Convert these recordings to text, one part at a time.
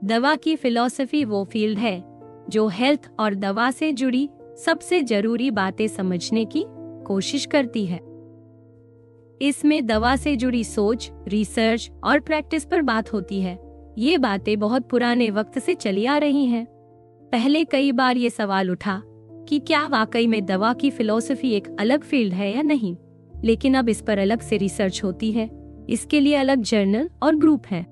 दवा की फिलॉसफी वो फील्ड है जो हेल्थ और दवा से जुड़ी सबसे जरूरी बातें समझने की कोशिश करती है। इसमें दवा से जुड़ी सोच, रिसर्च और प्रैक्टिस पर बात होती है। ये बातें बहुत पुराने वक्त से चली आ रही हैं। पहले कई बार ये सवाल उठा कि क्या वाकई में दवा की फिलॉसफी एक अलग फील्ड है या नहीं, लेकिन अब इस पर अलग से रिसर्च होती है। इसके लिए अलग जर्नल और ग्रुप हैं।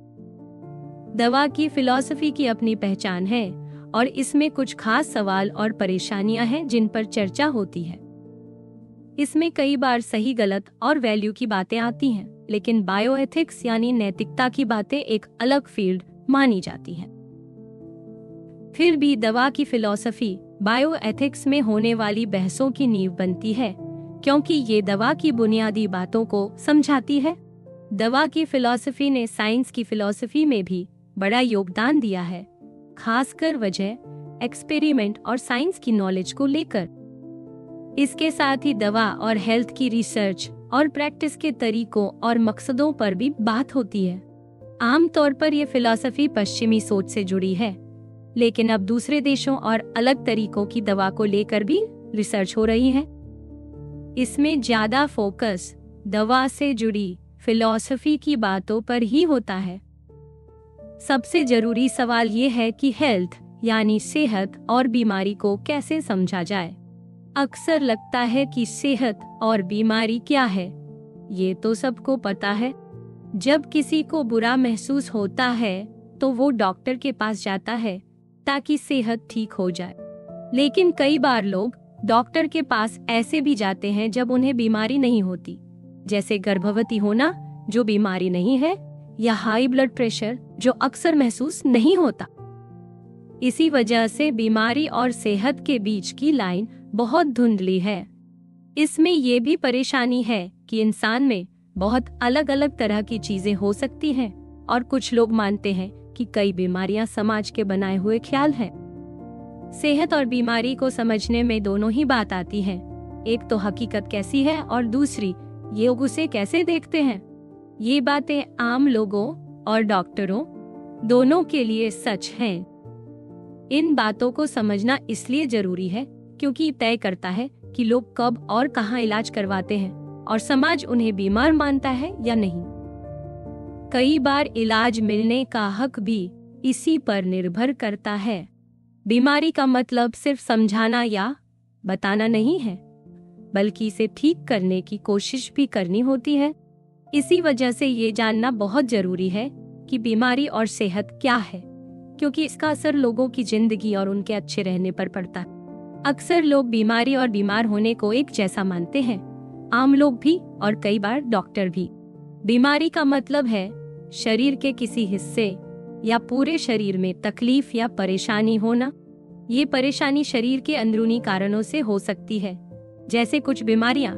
दवा की फिलॉसफी की अपनी पहचान है और इसमें कुछ खास सवाल और परेशानियां हैं जिन पर चर्चा होती है। इसमें कई बार सही गलत और वैल्यू की बातें आती हैं, लेकिन बायोएथिक्स यानी नैतिकता की बातें एक अलग फील्ड मानी जाती हैं। फिर भी दवा की फिलॉसफी बायोएथिक्स में होने वाली बहसों की नींव बनती है, क्योंकि ये दवा की बुनियादी बातों को समझाती है। दवा की फिलॉसफी ने साइंस की फिलॉसफी में भी बड़ा योगदान दिया है, खासकर वजह, एक्सपेरिमेंट और साइंस की नॉलेज को लेकर। इसके साथ ही दवा और हेल्थ की रिसर्च और प्रैक्टिस के तरीकों और मकसदों पर भी बात होती है। आमतौर पर यह फिलॉसफी पश्चिमी सोच से जुड़ी है, लेकिन अब दूसरे देशों और अलग तरीकों की दवा को लेकर भी रिसर्च हो रही है। इसमें ज्यादा फोकस दवा से जुड़ी फिलॉसफी की बातों पर ही होता है। सबसे जरूरी सवाल ये है कि हेल्थ यानी सेहत और बीमारी को कैसे समझा जाए। अक्सर लगता है कि सेहत और बीमारी क्या है, ये तो सबको पता है। जब किसी को बुरा महसूस होता है तो वो डॉक्टर के पास जाता है ताकि सेहत ठीक हो जाए। लेकिन कई बार लोग डॉक्टर के पास ऐसे भी जाते हैं जब उन्हें बीमारी नहीं होती, जैसे गर्भवती होना जो बीमारी नहीं है, या हाई ब्लड प्रेशर जो अक्सर महसूस नहीं होता। इसी वजह से बीमारी और सेहत के बीच की लाइन बहुत धुंधली है। इसमें ये भी परेशानी है कि इंसान में बहुत अलग अलग तरह की चीजें हो सकती हैं और कुछ लोग मानते हैं कि कई बीमारियां समाज के बनाए हुए ख्याल हैं। सेहत और बीमारी को समझने में दोनों ही बात आती है। एक तो हकीकत कैसी है और दूसरी ये लोग उसे कैसे देखते हैं। ये बातें आम लोगों और डॉक्टरों दोनों के लिए सच हैं। इन बातों को समझना इसलिए जरूरी है क्योंकि तय करता है कि लोग कब और कहां इलाज करवाते हैं और समाज उन्हें बीमार मानता है या नहीं। कई बार इलाज मिलने का हक भी इसी पर निर्भर करता है। बीमारी का मतलब सिर्फ समझाना या बताना नहीं है, बल्कि इसे ठीक करने की कोशिश भी करनी होती है। इसी वजह से ये जानना बहुत जरूरी है कि बीमारी और सेहत क्या है, क्योंकि इसका असर लोगों की जिंदगी और उनके अच्छे रहने पर पड़ता है। अक्सर लोग बीमारी और बीमार होने को एक जैसा मानते हैं, आम लोग भी और कई बार डॉक्टर भी। बीमारी का मतलब है शरीर के किसी हिस्से या पूरे शरीर में तकलीफ या परेशानी होना। ये परेशानी शरीर के अंदरूनी कारणों से हो सकती है, जैसे कुछ बीमारियां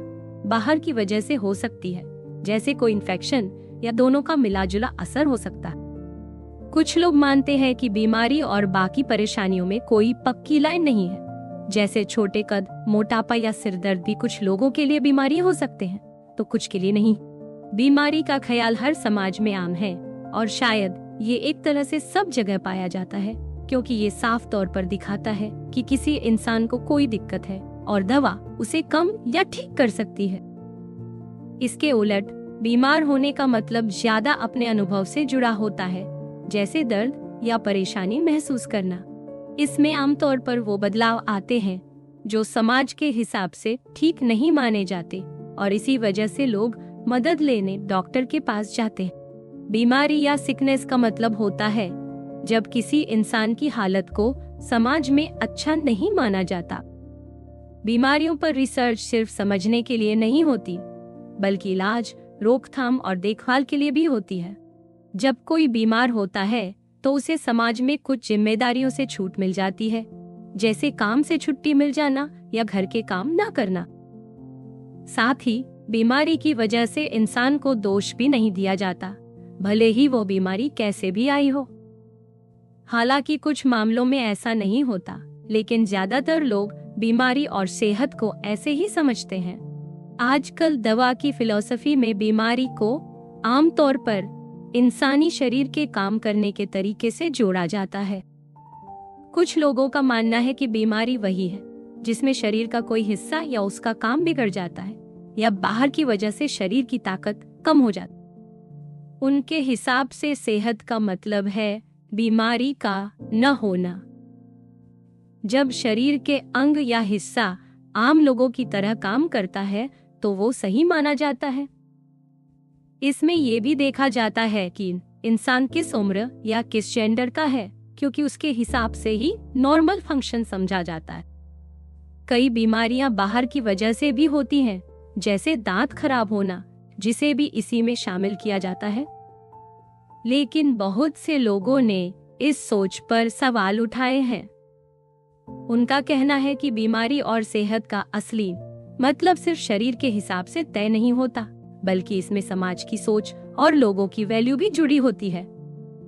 बाहर की वजह से हो सकती है, जैसे कोई इन्फेक्शन, या दोनों का मिलाजुला असर हो सकता है। कुछ लोग मानते हैं कि बीमारी और बाकी परेशानियों में कोई पक्की लाइन नहीं है, जैसे छोटे कद, मोटापा या सिर दर्द भी कुछ लोगों के लिए बीमारी हो सकते हैं तो कुछ के लिए नहीं। बीमारी का ख्याल हर समाज में आम है और शायद ये एक तरह से सब जगह पाया जाता है, क्योंकि ये साफ तौर पर दिखाता है कि किसी इंसान को कोई दिक्कत है और दवा उसे कम या ठीक कर सकती है। इसके उलट बीमार होने का मतलब ज्यादा अपने अनुभव से जुड़ा होता है, जैसे दर्द या परेशानी महसूस करना। इसमें आमतौर पर वो बदलाव आते हैं जो समाज के हिसाब से ठीक नहीं माने जाते और इसी वजह से लोग मदद लेने डॉक्टर के पास जाते हैं। बीमारी या सिकनेस का मतलब होता है जब किसी इंसान की हालत को समाज में अच्छा नहीं माना जाता। बीमारियों पर रिसर्च सिर्फ समझने के लिए नहीं होती, बल्कि इलाज, रोकथाम और देखभाल के लिए भी होती है। जब कोई बीमार होता है तो उसे समाज में कुछ जिम्मेदारियों से छूट मिल जाती है, जैसे काम से छुट्टी मिल जाना या घर के काम ना करना। साथ ही बीमारी की वजह से इंसान को दोष भी नहीं दिया जाता, भले ही वो बीमारी कैसे भी आई हो। हालांकि कुछ मामलों में ऐसा नहीं होता, लेकिन ज्यादातर लोग बीमारी और सेहत को ऐसे ही समझते हैं। आजकल दवा की फिलॉसफी में बीमारी को आमतौर पर इंसानी शरीर के काम करने के तरीके से जोड़ा जाता है। कुछ लोगों का मानना है कि बीमारी वही है जिसमें शरीर का कोई हिस्सा या उसका काम बिगड़ जाता है या बाहर की वजह से शरीर की ताकत कम हो जाती है। उनके हिसाब से सेहत का मतलब है बीमारी का न होना। जब शरीर के अंग या हिस्सा आम लोगों की तरह काम करता है तो वो सही माना जाता है। इसमें यह भी देखा जाता है कि इंसान किस उम्र या किस जेंडर का है, क्योंकि उसके हिसाब से ही नॉर्मल फंक्शन समझा जाता है। कई बीमारियां बाहर की वजह से भी होती हैं, जैसे दांत खराब होना, जिसे भी इसी में शामिल किया जाता है। लेकिन बहुत से लोगों ने इस सोच पर सवाल उठाए हैं। उनका कहना है कि बीमारी और सेहत का असली मतलब सिर्फ शरीर के हिसाब से तय नहीं होता, बल्कि इसमें समाज की सोच और लोगों की वैल्यू भी जुड़ी होती है।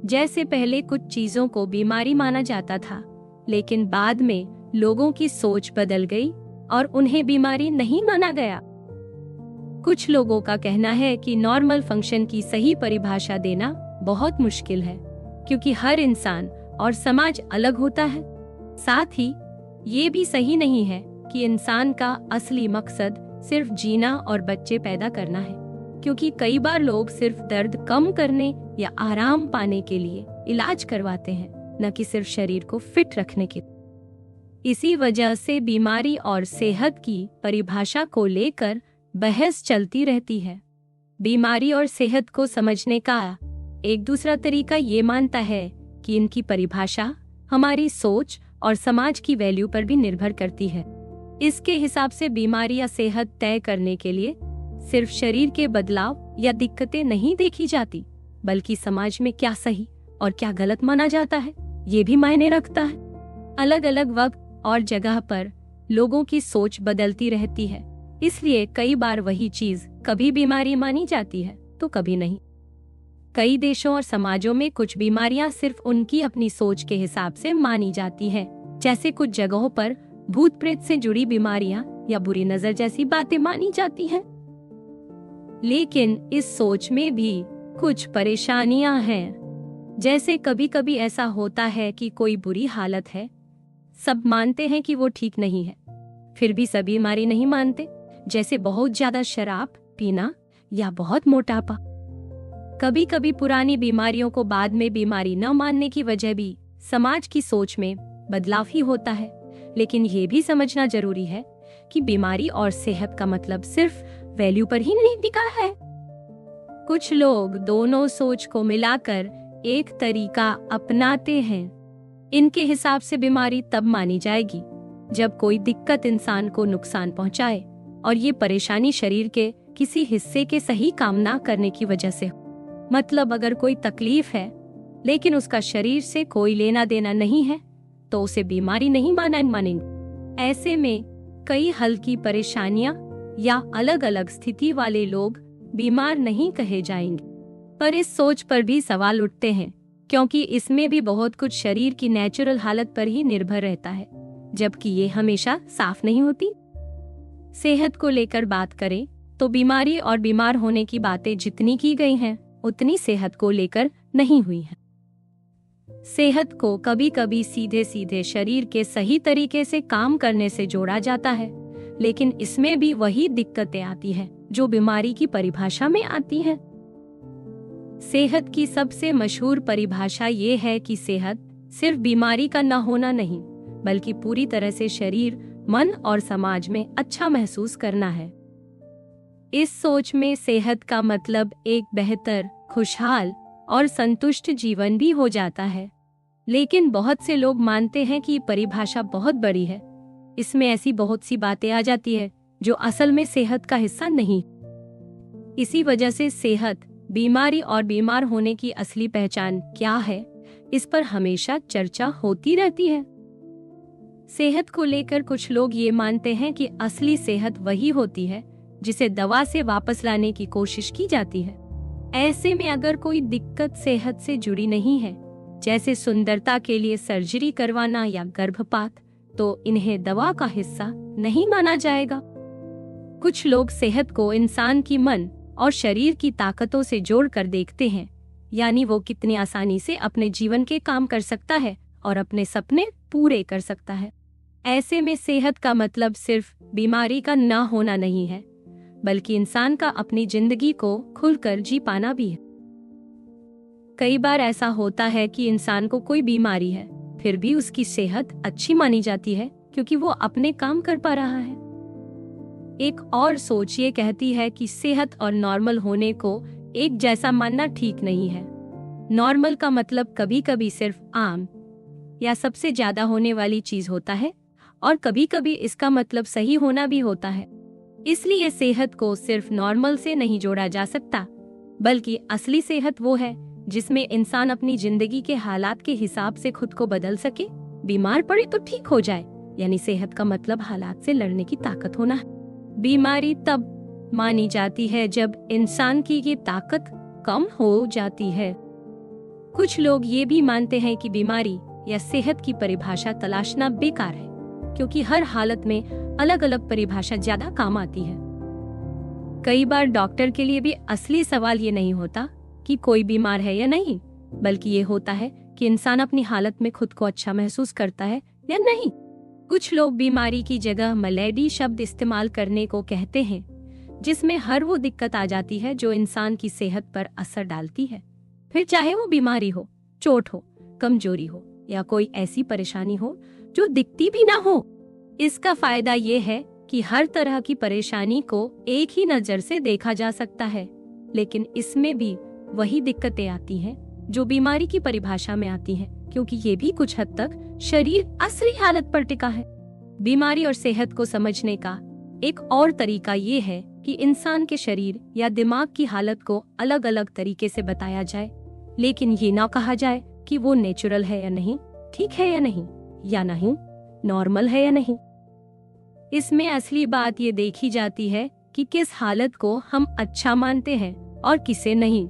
जैसे पहले कुछ चीजों को बीमारी माना जाता था, लेकिन बाद में लोगों की सोच बदल गई और उन्हें बीमारी नहीं माना गया। कुछ लोगों का कहना है कि नॉर्मल फंक्शन की सही परिभाषा देना बहुत मुश्किल है, क्योंकि हर इंसान और समाज अलग होता है। साथ ही ये भी सही नहीं है कि इंसान का असली मकसद सिर्फ जीना और बच्चे पैदा करना है, क्योंकि कई बार लोग सिर्फ दर्द कम करने या आराम पाने के लिए इलाज करवाते हैं, न कि सिर्फ शरीर को फिट रखने के लिए। इसी वजह से बीमारी और सेहत की परिभाषा को लेकर बहस चलती रहती है। बीमारी और सेहत को समझने का एक दूसरा तरीका ये मानता है कि इनकी परिभाषा हमारी सोच और समाज की वैल्यू पर भी निर्भर करती है। इसके हिसाब से बीमारी या सेहत तय करने के लिए सिर्फ शरीर के बदलाव या दिक्कतें नहीं देखी जाती, बल्कि समाज में क्या सही और क्या गलत माना जाता है ये भी मायने रखता है। अलग अलग वक्त और जगह पर लोगों की सोच बदलती रहती है, इसलिए कई बार वही चीज कभी बीमारी मानी जाती है तो कभी नहीं। कई देशों और समाजों में कुछ बीमारियां सिर्फ उनकी अपनी सोच के हिसाब से मानी जाती हैं, जैसे कुछ जगहों पर भूत प्रेत से जुड़ी बीमारियां या बुरी नजर जैसी बातें मानी जाती हैं। लेकिन इस सोच में भी कुछ परेशानियां हैं। जैसे कभी कभी ऐसा होता है कि कोई बुरी हालत है, सब मानते हैं कि वो ठीक नहीं है, फिर भी सभी बीमारी नहीं मानते, जैसे बहुत ज्यादा शराब पीना या बहुत मोटापा। कभी कभी पुरानी बीमारियों को बाद में बीमारी न मानने की वजह भी समाज की सोच में बदलाव ही होता है। लेकिन ये भी समझना जरूरी है कि बीमारी और सेहत का मतलब सिर्फ वैल्यू पर ही नहीं टिका है। कुछ लोग दोनों सोच को मिलाकर एक तरीका अपनाते हैं। इनके हिसाब से बीमारी तब मानी जाएगी जब कोई दिक्कत इंसान को नुकसान पहुंचाए और ये परेशानी शरीर के किसी हिस्से के सही काम ना करने की वजह से हो। मतलब अगर कोई तकलीफ है लेकिन उसका शरीर से कोई लेना देना नहीं है तो उसे बीमारी नहीं मानेंगे। ऐसे में कई हल्की परेशानियां या अलग अलग स्थिति वाले लोग बीमार नहीं कहे जाएंगे। पर इस सोच पर भी सवाल उठते हैं, क्योंकि इसमें भी बहुत कुछ शरीर की नेचुरल हालत पर ही निर्भर रहता है, जबकि ये हमेशा साफ नहीं होती। सेहत को लेकर बात करें तो बीमारी और बीमार होने की बातें जितनी की गई हैं, उतनी सेहत को लेकर नहीं हुई है। सेहत को कभी कभी सीधे सीधे शरीर के सही तरीके से काम करने से जोड़ा जाता है, लेकिन इसमें भी वही दिक्कतें आती हैं जो बीमारी की परिभाषा में आती हैं। सेहत की सबसे मशहूर परिभाषा ये है कि सेहत सिर्फ बीमारी का न होना नहीं, बल्कि पूरी तरह से शरीर, मन और समाज में अच्छा महसूस करना है। इस सोच में सेहत का मतलब एक बेहतर, खुशहाल और संतुष्ट जीवन भी हो जाता है। लेकिन बहुत से लोग मानते हैं कि परिभाषा बहुत बड़ी है, इसमें ऐसी बहुत सी बातें आ जाती है जो असल में सेहत का हिस्सा नहीं। इसी वजह से सेहत, बीमारी और बीमार होने की असली पहचान क्या है, इस पर हमेशा चर्चा होती रहती है। सेहत को लेकर कुछ लोग ये मानते हैं कि असली सेहत वही होती है जिसे दवा से वापस लाने की कोशिश की जाती है। ऐसे में अगर कोई दिक्कत सेहत से जुड़ी नहीं है, जैसे सुंदरता के लिए सर्जरी करवाना या गर्भपात, तो इन्हें दवा का हिस्सा नहीं माना जाएगा। कुछ लोग सेहत को इंसान की मन और शरीर की ताकतों से जोड़कर देखते हैं, यानी वो कितनी आसानी से अपने जीवन के काम कर सकता है और अपने सपने पूरे कर सकता है। ऐसे में सेहत का मतलब सिर्फ बीमारी का न होना नहीं है, बल्कि इंसान का अपनी जिंदगी को खुलकर जी पाना भी है। कई बार ऐसा होता है कि इंसान को कोई बीमारी है, फिर भी उसकी सेहत अच्छी मानी जाती है क्योंकि वो अपने काम कर पा रहा है। एक और सोच ये कहती है कि सेहत और नॉर्मल होने को एक जैसा मानना ठीक नहीं है। नॉर्मल का मतलब कभी कभी सिर्फ आम या सबसे ज्यादा होने वाली चीज होता है, और कभी कभी इसका मतलब सही होना भी होता है। इसलिए सेहत को सिर्फ नॉर्मल से नहीं जोड़ा जा सकता, बल्कि असली सेहत वो है जिसमें इंसान अपनी जिंदगी के हालात के हिसाब से खुद को बदल सके। बीमार पड़े तो ठीक हो जाए, यानी सेहत का मतलब हालात से लड़ने की ताकत होना है। बीमारी तब मानी जाती है जब इंसान की ये ताकत कम हो जाती है। कुछ लोग ये भी मानते हैं कि बीमारी या सेहत की परिभाषा तलाशना बेकार है, क्योंकि हर हालत में अलग अलग परिभाषा ज्यादा काम आती है। कई बार डॉक्टर के लिए भी असली सवाल ये नहीं होता कि कोई बीमार है या नहीं, बल्कि ये होता है कि इंसान अपनी हालत में खुद को अच्छा महसूस करता है या नहीं। कुछ लोग बीमारी की जगह मलेडी शब्द इस्तेमाल करने को कहते हैं, जिसमें हर वो दिक्कत आ जाती है जो इंसान की सेहत पर असर डालती है, फिर चाहे वो बीमारी हो, चोट हो, कमजोरी हो या कोई ऐसी परेशानी हो जो दिखती भी ना हो। इसका फायदा ये है कि हर तरह की परेशानी को एक ही नजर से देखा जा सकता है, लेकिन इसमें भी वही दिक्कतें आती हैं जो बीमारी की परिभाषा में आती हैं, क्योंकि ये भी कुछ हद तक शरीर असली हालत पर टिका है। बीमारी और सेहत को समझने का एक और तरीका ये है कि इंसान के शरीर या दिमाग की हालत को अलग अलग तरीके से बताया जाए, लेकिन ये ना कहा जाए कि वो नेचुरल है या नहीं, ठीक है या नहीं, नॉर्मल है या नहीं। इसमें असली बात ये देखी जाती है कि किस हालत को हम अच्छा मानते हैं और किसे नहीं।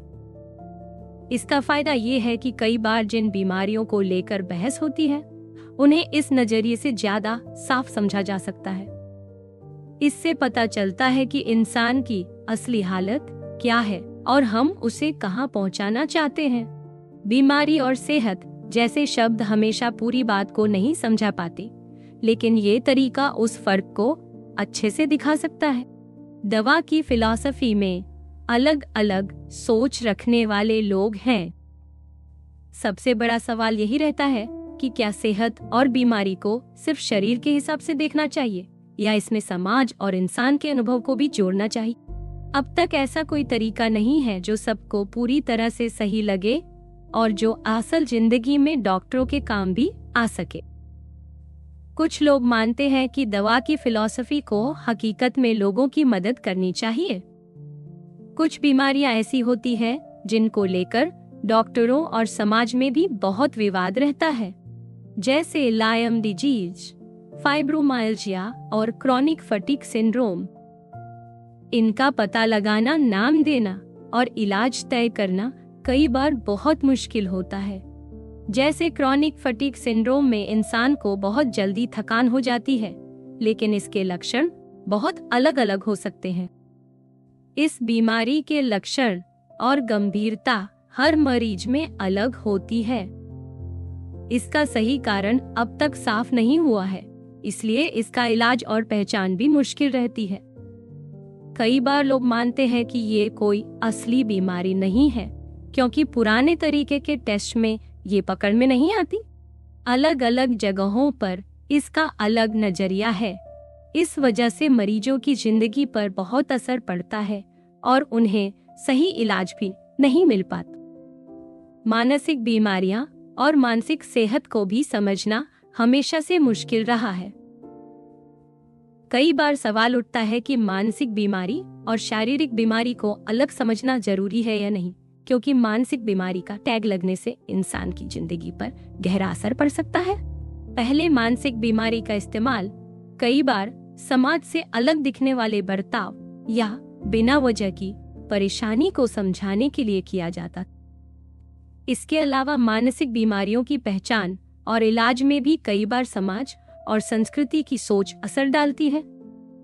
इसका फायदा ये है कि कई बार जिन बीमारियों को लेकर बहस होती है, उन्हें इस नजरिए से ज्यादा साफ समझा जा सकता है। इससे पता चलता है कि इंसान की असली हालत क्या है और हम उसे कहां पहुंचाना चाहते हैं। बीमारी और सेहत जैसे शब्द हमेशा पूरी बात को नहीं समझा पाते, लेकिन ये तरीका उस फर्क को अच्छे से दिखा सकता है। दवा की फिलॉसफी में अलग अलग सोच रखने वाले लोग हैं। सबसे बड़ा सवाल यही रहता है कि क्या सेहत और बीमारी को सिर्फ शरीर के हिसाब से देखना चाहिए या इसमें समाज और इंसान के अनुभव को भी जोड़ना चाहिए। अब तक ऐसा कोई तरीका नहीं है जो सबको पूरी तरह से सही लगे और जो असल जिंदगी में डॉक्टरों के काम भी आ सके। कुछ लोग मानते हैं कि दवा की फिलॉसफी को हकीकत में लोगों की मदद करनी चाहिए। कुछ बीमारियां ऐसी होती हैं जिनको लेकर डॉक्टरों और समाज में भी बहुत विवाद रहता है, जैसे लाइम डिजीज, फाइब्रोमाइल्जिया और क्रॉनिक फटीग सिंड्रोम। इनका पता लगाना, नाम देना और इलाज तय करना कई बार बहुत मुश्किल होता है। जैसे क्रॉनिक फटीग सिंड्रोम में इंसान को बहुत जल्दी थकान हो जाती है, लेकिन इसके लक्षण बहुत अलग अलग हो सकते हैं। इस बीमारी के लक्षण और गंभीरता हर मरीज में अलग होती है। इसका सही कारण अब तक साफ नहीं हुआ है, इसलिए इसका इलाज और पहचान भी मुश्किल रहती है। कई बार लोग मानते हैं कि ये कोई असली बीमारी नहीं है, क्योंकि पुराने तरीके के टेस्ट में ये पकड़ में नहीं आती। अलग अलग जगहों पर इसका अलग नजरिया है। इस वजह से मरीजों की जिंदगी पर बहुत असर पड़ता है और उन्हें सही इलाज भी नहीं मिल पाता। मानसिक बीमारियां और मानसिक सेहत को भी समझना हमेशा से मुश्किल रहा है। कई बार सवाल उठता है कि मानसिक बीमारी और शारीरिक बीमारी को अलग समझना जरूरी है या नहीं, क्योंकि मानसिक बीमारी का टैग लगने से इंसान की जिंदगी पर गहरा असर पड़ सकता है। पहले मानसिक बीमारी का इस्तेमाल कई बार समाज से अलग दिखने वाले बर्ताव या बिना वजह की परेशानी को समझाने के लिए किया जाता। इसके अलावा मानसिक बीमारियों की पहचान और इलाज में भी कई बार समाज और संस्कृति की सोच असर डालती है।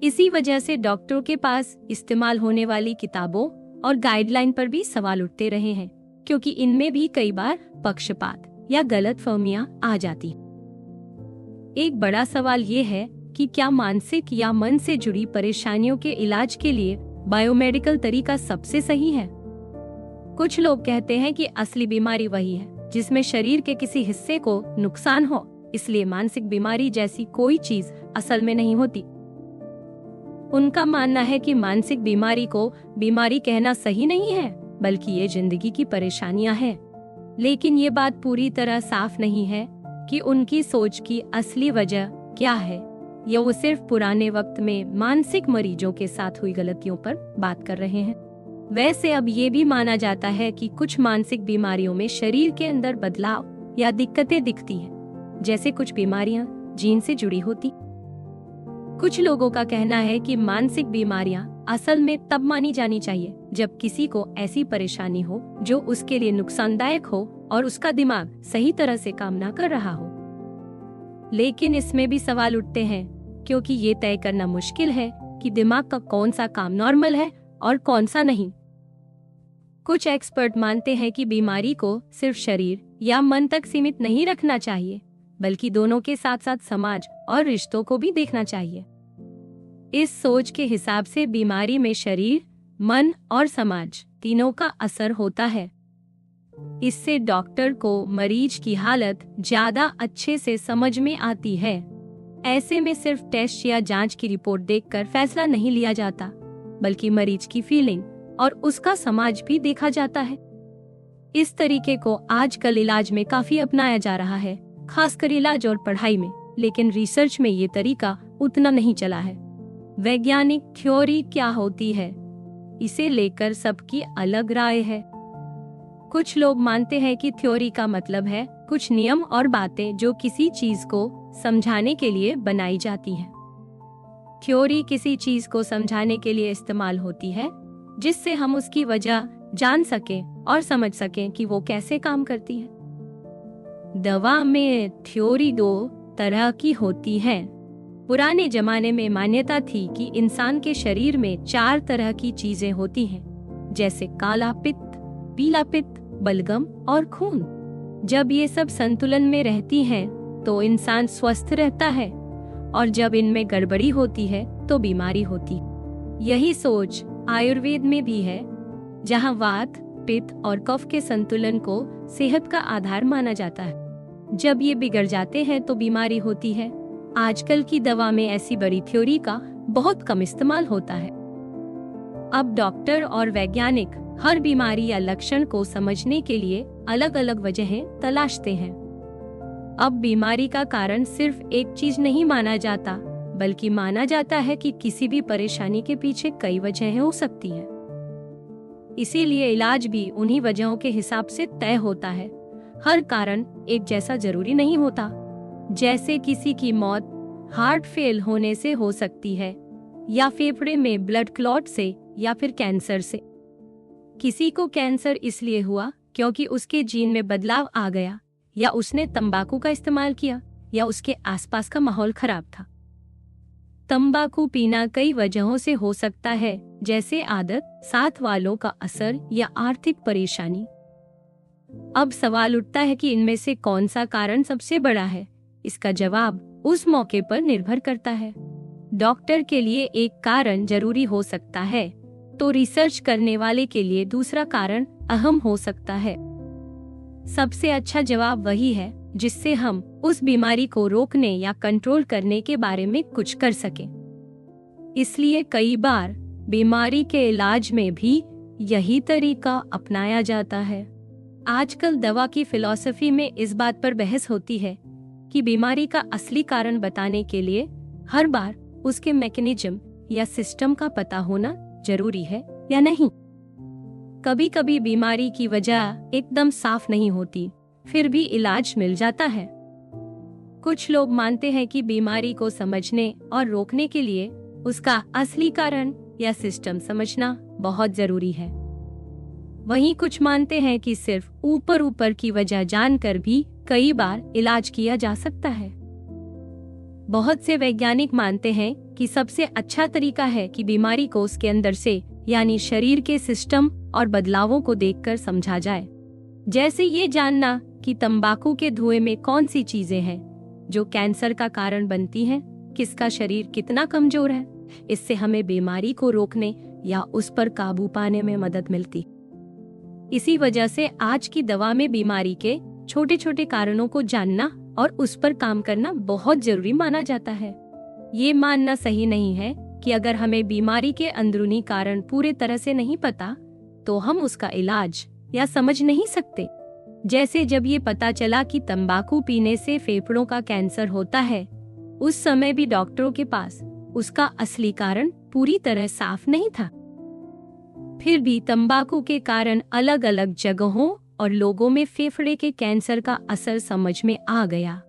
इसी वजह से डॉक्टरों के पास इस्तेमाल होने वाली किताबों और गाइडलाइन पर भी सवाल उठते रहे हैं। क्योंकि इनमें भी कई बार पक्षपात या गलतफहमियां आ जाती। एक बड़ा सवाल ये है कि क्या मानसिक या मन से जुड़ी परेशानियों के इलाज के लिए बायोमेडिकल तरीका सबसे सही है? कुछ लोग कहते हैं कि असली बीमारी वही है जिसमें शरीर के किसी हिस्से को नुकसान हो, इसलिए मानसिक बीमारी जैसी कोई चीज असल में नहीं होती। उनका मानना है कि मानसिक बीमारी को बीमारी कहना सही नहीं है, बल्कि ये जिंदगी की परेशानियां हैं। लेकिन ये बात पूरी तरह साफ नहीं है कि उनकी सोच की असली वजह क्या है, या वो सिर्फ पुराने वक्त में मानसिक मरीजों के साथ हुई गलतियों पर बात कर रहे हैं। वैसे अब ये भी माना जाता है कि कुछ मानसिक बीमारियों में शरीर के अंदर बदलाव या दिक्कतें दिखती हैं, जैसे कुछ बीमारियां जीन से जुड़ी होती। कुछ लोगों का कहना है कि मानसिक बीमारियां असल में तब मानी जानी चाहिए जब किसी को ऐसी परेशानी हो जो उसके लिए नुकसानदायक हो और उसका दिमाग सही तरह से काम ना कर रहा हो। लेकिन इसमें भी सवाल उठते हैं, क्योंकि ये तय करना मुश्किल है कि दिमाग का कौन सा काम नॉर्मल है और कौन सा नहीं। कुछ एक्सपर्ट मानते हैं कि बीमारी को सिर्फ शरीर या मन तक सीमित नहीं रखना चाहिए, बल्कि दोनों के साथ साथ समाज और रिश्तों को भी देखना चाहिए। इस सोच के हिसाब से बीमारी में शरीर, मन और समाज तीनों का असर होता है। इससे डॉक्टर को मरीज की हालत ज्यादा अच्छे से समझ में आती है। ऐसे में सिर्फ टेस्ट या जांच की रिपोर्ट देखकर फैसला नहीं लिया जाता, बल्कि मरीज की फीलिंग और उसका समाज भी देखा जाता है। इस तरीके को आजकल इलाज में काफी अपनाया जा रहा है, खासकर इलाज और पढ़ाई में, लेकिन रिसर्च में ये तरीका उतना नहीं चला है। वैज्ञानिक थ्योरी क्या होती है, इसे लेकर सबकी अलग राय है। कुछ लोग मानते हैं कि थ्योरी का मतलब है कुछ नियम और बातें जो किसी चीज को समझाने के लिए बनाई जाती हैं। थ्योरी किसी चीज को समझाने के लिए इस्तेमाल होती है जिससे हम उसकी वजह जान सकें और समझ सकें कि वो कैसे काम करती है। दवा में थ्योरी दो तरह की होती है। पुराने जमाने में मान्यता थी कि इंसान के शरीर में 4 तरह की चीजें होती हैं, जैसे काला पित्त, पीला पित्त, बलगम और खून। जब ये सब संतुलन में रहती हैं, तो इंसान स्वस्थ रहता है, और जब इनमें गड़बड़ी होती है तो बीमारी होती। यही सोच आयुर्वेद में भी है, जहाँ वात, पित्त और कफ के संतुलन को सेहत का आधार माना जाता है। जब ये बिगड़ जाते हैं तो बीमारी होती है। आजकल की दवा में ऐसी बड़ी थ्योरी का बहुत कम इस्तेमाल होता है। अब डॉक्टर और वैज्ञानिक हर बीमारी या लक्षण को समझने के लिए अलग अलग वजहें तलाशते हैं। अब बीमारी का कारण सिर्फ एक चीज नहीं माना जाता, बल्कि माना जाता है कि किसी भी परेशानी के पीछे कई वजहें हो सकती हैं। इसीलिए इलाज भी उन्हीं वजहों के हिसाब से तय होता है। हर कारण एक जैसा जरूरी नहीं होता। जैसे किसी की मौत हार्ट फेल होने से हो सकती है, या फेफड़े में ब्लड क्लॉट से, या फिर कैंसर से। किसी को कैंसर इसलिए हुआ क्योंकि उसके जीन में बदलाव आ गया, या उसने तंबाकू का इस्तेमाल किया, या उसके आसपास का माहौल खराब था। तंबाकू पीना कई वजहों से हो सकता है, जैसे आदत, साथ वालों का असर या आर्थिक परेशानी। अब सवाल उठता है कि इनमें से कौन सा कारण सबसे बड़ा है। इसका जवाब उस मौके पर निर्भर करता है। डॉक्टर के लिए एक कारण जरूरी हो सकता है, तो रिसर्च करने वाले के लिए दूसरा कारण अहम हो सकता है। सबसे अच्छा जवाब वही है जिससे हम उस बीमारी को रोकने या कंट्रोल करने के बारे में कुछ कर सकें। इसलिए कई बार बीमारी के इलाज में भी यही तरीका अपनाया जाता है। आजकल दवा की फिलॉसफी में इस बात पर बहस होती है कि बीमारी का असली कारण बताने के लिए हर बार उसके मैकेनिज्म या सिस्टम का पता होना जरूरी है या नहीं। कभी कभी बीमारी की वजह एकदम साफ नहीं होती, फिर भी इलाज मिल जाता है। कुछ लोग मानते हैं कि बीमारी को समझने और रोकने के लिए उसका असली कारण या सिस्टम समझना बहुत जरूरी है। वहीं कुछ मानते हैं कि सिर्फ ऊपर ऊपर की वजह जानकर भी कई बार इलाज किया जा सकता है। बहुत से वैज्ञानिक मानते हैं कि सबसे अच्छा तरीका है कि बीमारी को उसके अंदर से, यानी शरीर के सिस्टम और बदलावों को देखकर समझा जाए। जैसे ये जानना कि तंबाकू के धुएं में कौन सी चीजें हैं जो कैंसर का कारण बनती हैं, किसका शरीर कितना कमजोर है। इससे हमें बीमारी को रोकने या उस पर काबू पाने में मदद मिलती। इसी वजह से आज की दवा में बीमारी के छोटे छोटे कारणों को जानना और उस पर काम करना बहुत जरूरी माना जाता है। ये मानना सही नहीं है कि अगर हमें बीमारी के अंदरूनी कारण पूरे तरह से नहीं पता तो हम उसका इलाज या समझ नहीं सकते। जैसे जब ये पता चला कि तंबाकू पीने से फेफड़ों का कैंसर होता है, उस समय भी डॉक्टरों के पास उसका असली कारण पूरी तरह साफ नहीं था। फिर भी तंबाकू के कारण अलग अलग जगहों और लोगों में फेफड़े के कैंसर का असर समझ में आ गया।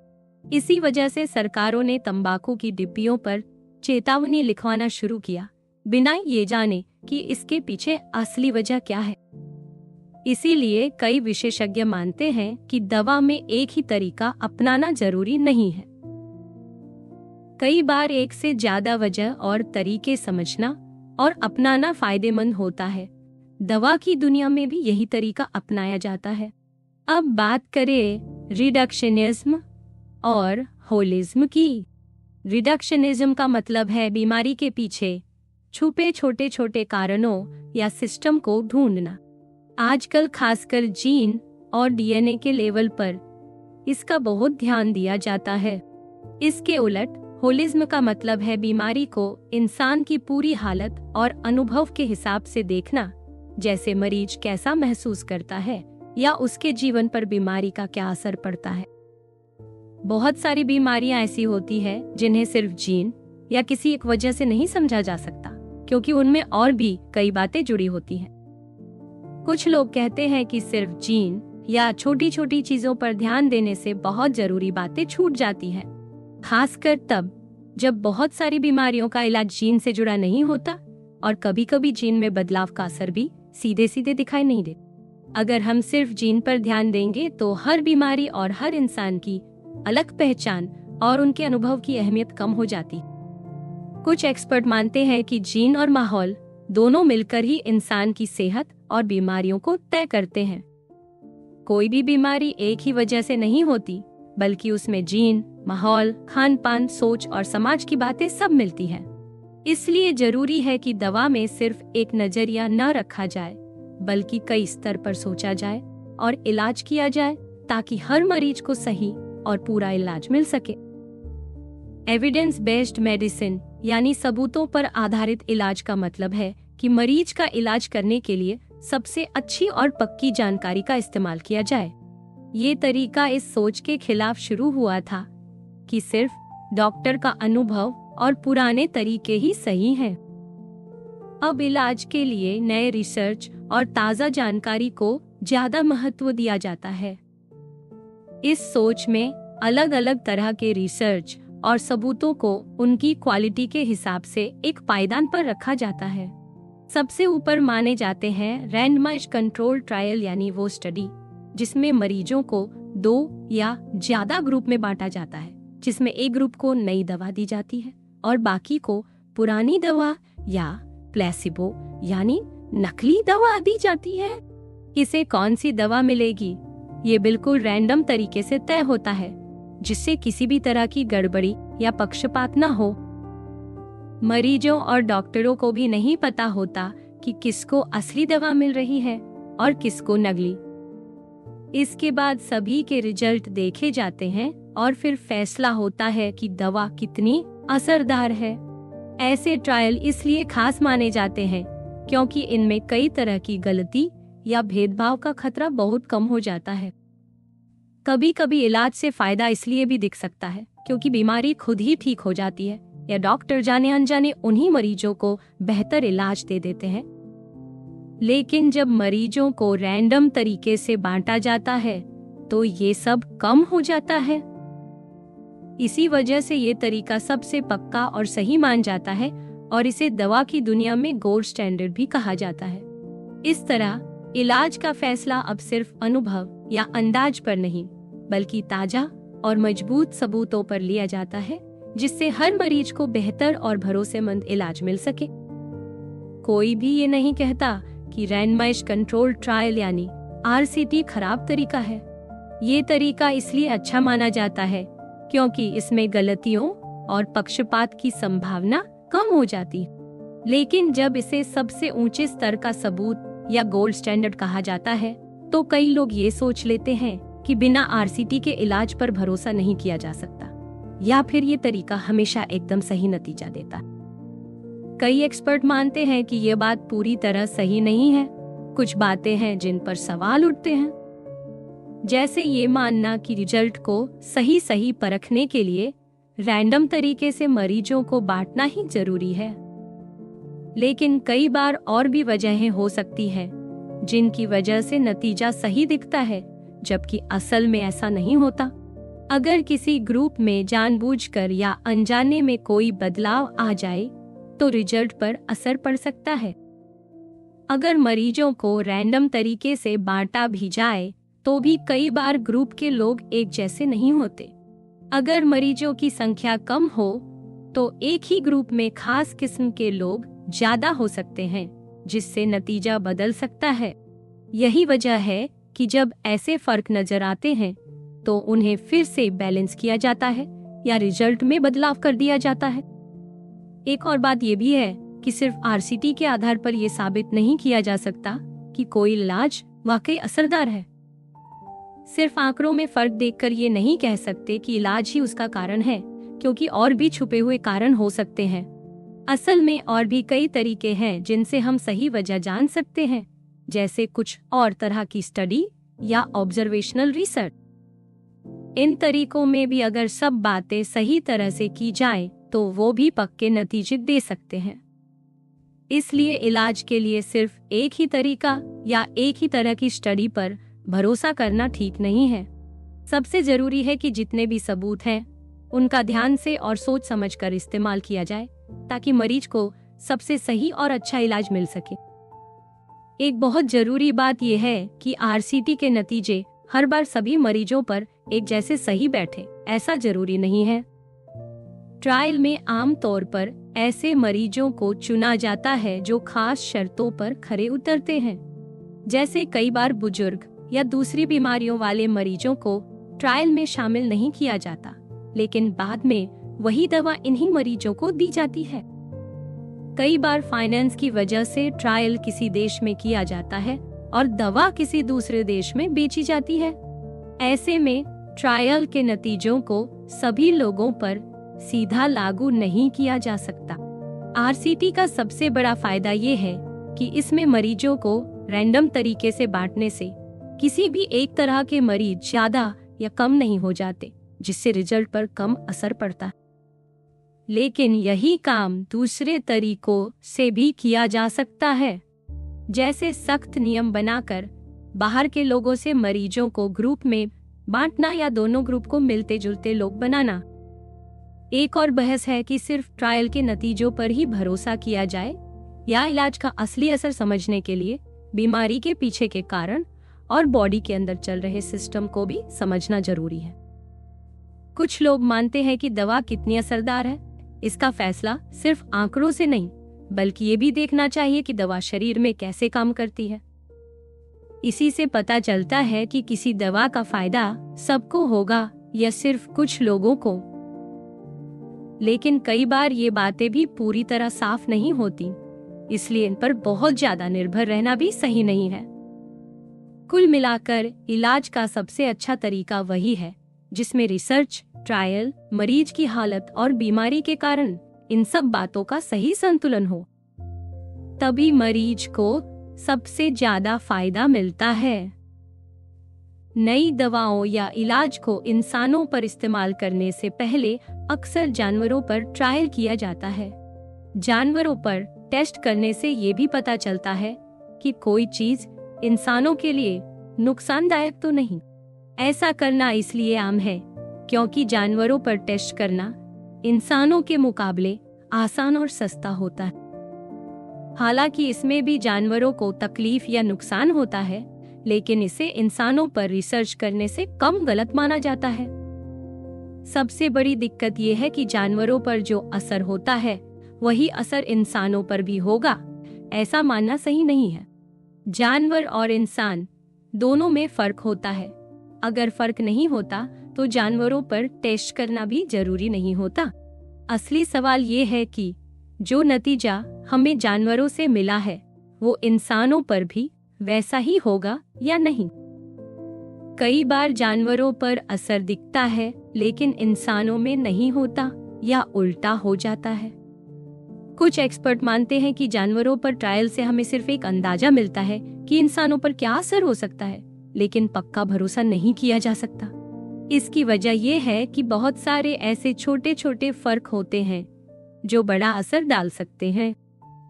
इसी वजह से सरकारों ने तंबाकू की डिब्बियों पर चेतावनी लिखवाना शुरू किया, बिना ये जाने कि इसके पीछे असली वजह क्या है। इसीलिए कई विशेषज्ञ मानते हैं कि दवा में एक ही तरीका अपनाना जरूरी नहीं है। कई बार एक से ज्यादा वजह और तरीके समझना और अपनाना फायदेमंद होता है। दवा की दुनिया में भी यही तरीका अपनाया जाता है। अब बात करें रिडक्शनिज्म और होलिज्म की। रिडक्शनिज्म का मतलब है बीमारी के पीछे छुपे छोटे छोटे कारणों या सिस्टम को ढूंढना। आजकल खासकर जीन और डीएनए के लेवल पर इसका बहुत ध्यान दिया जाता है। इसके उलट होलिज्म का मतलब है बीमारी को इंसान की पूरी हालत और अनुभव के हिसाब से देखना, जैसे मरीज कैसा महसूस करता है या उसके जीवन पर बीमारी का क्या असर पड़ता है। बहुत सारी बीमारियां ऐसी होती है जिन्हें सिर्फ जीन या किसी एक वजह से नहीं समझा जा सकता, क्योंकि उनमें और भी कई बातें जुड़ी होती हैं। कुछ लोग कहते हैं कि सिर्फ जीन या छोटी छोटी चीजों पर ध्यान देने से बहुत जरूरी बातें छूट जाती हैं, खासकर तब जब बहुत सारी बीमारियों का इलाज जीन से जुड़ा नहीं होता और कभी कभी जीन में बदलाव का असर भी सीधे सीधे दिखाई नहीं देता। अगर हम सिर्फ जीन पर ध्यान देंगे तो हर बीमारी और हर इंसान की अलग पहचान और उनके अनुभव की अहमियत कम हो जाती। कुछ एक्सपर्ट मानते हैं कि जीन और माहौल दोनों मिलकर ही इंसान की सेहत और बीमारियों को तय करते हैं। कोई भी बीमारी एक ही वजह से नहीं होती, बल्कि उसमें जीन, माहौल, खान पान, सोच और समाज की बातें सब मिलती हैं। इसलिए जरूरी है कि दवा में सिर्फ एक नजरिया न रखा जाए, बल्कि कई स्तर पर सोचा जाए और इलाज किया जाए, ताकि हर मरीज को सही और पूरा इलाज मिल सके। एविडेंस बेस्ड मेडिसिन यानी सबूतों पर आधारित इलाज का मतलब है कि मरीज का इलाज करने के लिए सबसे अच्छी और पक्की जानकारी का इस्तेमाल किया जाए। ये तरीका इस सोच के खिलाफ शुरू हुआ था कि सिर्फ डॉक्टर का अनुभव और पुराने तरीके ही सही हैं। अब इलाज के लिए नए रिसर्च और ताज़ा जानकारी को ज्यादा महत्व दिया जाता है। इस सोच में अलग अलग तरह के रिसर्च और सबूतों को उनकी क्वालिटी के हिसाब से एक पायदान पर रखा जाता है। सबसे ऊपर माने जाते हैं रैंडमाइज्ड कंट्रोल ट्रायल, यानी वो स्टडी जिसमें मरीजों को 2 या ज्यादा ग्रुप में बांटा जाता है, जिसमें एक ग्रुप को नई दवा दी जाती है और बाकी को पुरानी दवा या प्लेसिबो यानी नकली दवा दी जाती है। किसे कौन सी दवा मिलेगी ये बिल्कुल रैंडम तरीके से तय होता है, जिससे किसी भी तरह की गड़बड़ी या पक्षपात न हो। मरीजों और डॉक्टरों को भी नहीं पता होता कि किसको असली दवा मिल रही है और किसको नकली। इसके बाद सभी के रिजल्ट देखे जाते हैं और फिर फैसला होता है कि दवा कितनी असरदार है। ऐसे ट्रायल इसलिए खास माने जाते हैं क्योंकि इनमें कई तरह की गलती या भेदभाव का खतरा बहुत कम हो जाता है। कभी कभी इलाज से फायदा इसलिए भी दिख सकता है क्योंकि बीमारी खुद ही ठीक हो जाती है या डॉक्टर जाने अनजाने उन्हीं मरीजों को बेहतर इलाज दे देते हैं। लेकिन जब मरीजों को रैंडम तरीके से बांटा जाता है तो ये सब कम हो जाता है। इसी वजह से ये तरीका सबसे पक्का और सही मान जाता है और इसे दवा की दुनिया में गोल्ड स्टैंडर्ड भी कहा जाता है। इस तरह इलाज का फैसला अब सिर्फ अनुभव या अंदाज पर नहीं, बल्कि ताजा और मजबूत सबूतों पर लिया जाता है, जिससे हर मरीज को बेहतर और भरोसेमंद इलाज मिल सके। कोई भी ये नहीं कहता कि रैंडमाइज्ड कंट्रोल ट्रायल यानी RCT खराब तरीका है। ये तरीका इसलिए अच्छा माना जाता है क्योंकि इसमें गलतियों और पक्षपात की संभावना कम हो जाती है। लेकिन जब इसे सबसे ऊंचे स्तर का सबूत या गोल्ड स्टैंडर्ड कहा जाता है तो कई लोग ये सोच लेते हैं कि बिना RCT के इलाज पर भरोसा नहीं किया जा सकता या फिर ये तरीका हमेशा एकदम सही नतीजा देता है। कई एक्सपर्ट मानते हैं कि ये बात पूरी तरह सही नहीं है। कुछ बातें हैं जिन पर सवाल उठते हैं, जैसे ये मानना कि रिजल्ट को सही परखने के लिए रैंडम तरीके से मरीजों को बांटना ही जरूरी है। लेकिन कई बार और भी वजहें हो सकती हैं जिनकी वजह से नतीजा सही दिखता है जबकि असल में ऐसा नहीं होता। अगर किसी ग्रुप में जानबूझकर या अनजाने में कोई बदलाव आ जाए तो रिजल्ट पर असर पड़ सकता है। अगर मरीजों को रैंडम तरीके से बांटा भी जाए तो भी कई बार ग्रुप के लोग एक जैसे नहीं होते। अगर मरीजों की संख्या कम हो तो एक ही ग्रुप में खास किस्म के लोग ज्यादा हो सकते हैं, जिससे नतीजा बदल सकता है। यही वजह है कि जब ऐसे फर्क नजर आते हैं तो उन्हें फिर से बैलेंस किया जाता है या रिजल्ट में बदलाव कर दिया जाता है। एक और बात यह भी है कि सिर्फ RCT के आधार पर यह साबित नहीं किया जा सकता कि कोई इलाज वाकई असरदार है। सिर्फ आंकड़ों में फर्क देखकर ये नहीं कह सकते कि इलाज ही उसका कारण है, क्योंकि और भी छुपे हुए कारण हो सकते हैं। असल में और भी कई तरीके हैं जिनसे हम सही वजह जान सकते हैं, जैसे कुछ और तरह की स्टडी या ऑब्जर्वेशनल रिसर्च। इन तरीकों में भी अगर सब बातें सही तरह से की जाए तो वो भी पक्के नतीजे दे सकते हैं। इसलिए इलाज के लिए सिर्फ एक ही तरीका या एक ही तरह की स्टडी पर भरोसा करना ठीक नहीं है। सबसे जरूरी है कि जितने भी सबूत हैं उनका ध्यान से और सोच समझकर इस्तेमाल किया जाए ताकि मरीज को सबसे सही और अच्छा इलाज मिल सके। एक बहुत जरूरी बात यह है कि RCT के नतीजे हर बार सभी मरीजों पर एक जैसे सही बैठे, ऐसा जरूरी नहीं है। ट्रायल में आमतौर पर ऐसे मरीजों को चुना जाता है जो खास शर्तों पर खरे उतरते हैं। जैसे कई बार बुजुर्ग या दूसरी बीमारियों वाले मरीजों को ट्रायल में शामिल नहीं किया जाता, लेकिन बाद में वही दवा इन्हीं मरीजों को दी जाती है। कई बार फाइनेंस की वजह से ट्रायल किसी देश में किया जाता है और दवा किसी दूसरे देश में बेची जाती है। ऐसे में ट्रायल के नतीजों को सभी लोगों पर सीधा लागू नहीं किया जा सकता। RCT का सबसे बड़ा फायदा ये है कि इसमें मरीजों को रैंडम तरीके से बांटने से किसी भी एक तरह के मरीज ज्यादा या कम नहीं हो जाते, जिससे रिजल्ट पर कम असर पड़ता है। लेकिन यही काम दूसरे तरीकों से भी किया जा सकता है, जैसे सख्त नियम बनाकर बाहर के लोगों से मरीजों को ग्रुप में बांटना या दोनों ग्रुप को मिलते जुलते लोग बनाना। एक और बहस है कि सिर्फ ट्रायल के नतीजों पर ही भरोसा किया जाए या इलाज का असली असर समझने के लिए बीमारी के पीछे के कारण और बॉडी के अंदर चल रहे सिस्टम को भी समझना जरूरी है। कुछ लोग मानते हैं कि दवा कितनी असरदार है, इसका फैसला सिर्फ आंकड़ों से नहीं बल्कि ये भी देखना चाहिए कि दवा शरीर में कैसे काम करती है। इसी से पता चलता है कि किसी दवा का फायदा सबको होगा या सिर्फ कुछ लोगों को। लेकिन कई बार ये बातें भी पूरी तरह साफ नहीं होती, इसलिए इन पर बहुत ज्यादा निर्भर रहना भी सही नहीं है। कुल मिलाकर इलाज का सबसे अच्छा तरीका वही है जिसमें रिसर्च, ट्रायल, मरीज की हालत और बीमारी के कारण इन सब बातों का सही संतुलन हो। तभी मरीज को सबसे ज्यादा फायदा मिलता है। नई दवाओं या इलाज को इंसानों पर इस्तेमाल करने से पहले अक्सर जानवरों पर ट्रायल किया जाता है। जानवरों पर टेस्ट करने से ये भी पता चलता है कि कोई चीज इंसानों के लिए नुकसानदायक तो नहीं। ऐसा करना इसलिए आम है क्योंकि जानवरों पर टेस्ट करना इंसानों के मुकाबले आसान और सस्ता होता है। हालांकि इसमें भी जानवरों को तकलीफ या नुकसान होता है, लेकिन इसे इंसानों पर रिसर्च करने से कम गलत माना जाता है। सबसे बड़ी दिक्कत यह है कि जानवरों पर जो असर होता है वही असर इंसानों पर भी होगा, ऐसा मानना सही नहीं है। जानवर और इंसान दोनों में फर्क होता है। अगर फर्क नहीं होता तो जानवरों पर टेस्ट करना भी जरूरी नहीं होता। असली सवाल ये है कि जो नतीजा हमें जानवरों से मिला है वो इंसानों पर भी वैसा ही होगा या नहीं। कई बार जानवरों पर असर दिखता है लेकिन इंसानों में नहीं होता या उल्टा हो जाता है। कुछ एक्सपर्ट मानते हैं कि जानवरों पर ट्रायल से हमें सिर्फ एक अंदाजा मिलता है कि इंसानों पर क्या असर हो सकता है, लेकिन पक्का भरोसा नहीं किया जा सकता। इसकी वजह यह है कि बहुत सारे ऐसे छोटे छोटे फर्क होते हैं जो बड़ा असर डाल सकते हैं।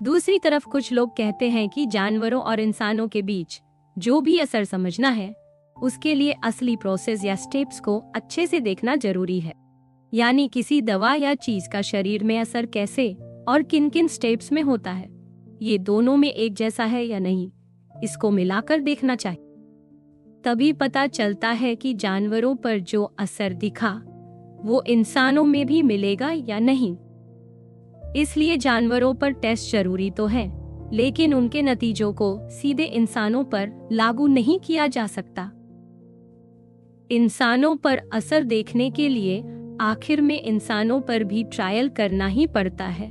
दूसरी तरफ कुछ लोग कहते हैं कि जानवरों और इंसानों के बीच जो भी असर समझना है उसके लिए असली प्रोसेस या स्टेप्स को अच्छे से देखना जरूरी है। यानी किसी दवा या चीज का शरीर में असर कैसे और किन किन स्टेप्स में होता है, ये दोनों में एक जैसा है या नहीं, इसको मिलाकर देखना चाहिए। तभी पता चलता है कि जानवरों पर जो असर दिखा वो इंसानों में भी मिलेगा या नहीं। इसलिए जानवरों पर टेस्ट जरूरी तो है, लेकिन उनके नतीजों को सीधे इंसानों पर लागू नहीं किया जा सकता। इंसानों पर असर देखने के लिए आखिर में इंसानों पर भी ट्रायल करना ही पड़ता है।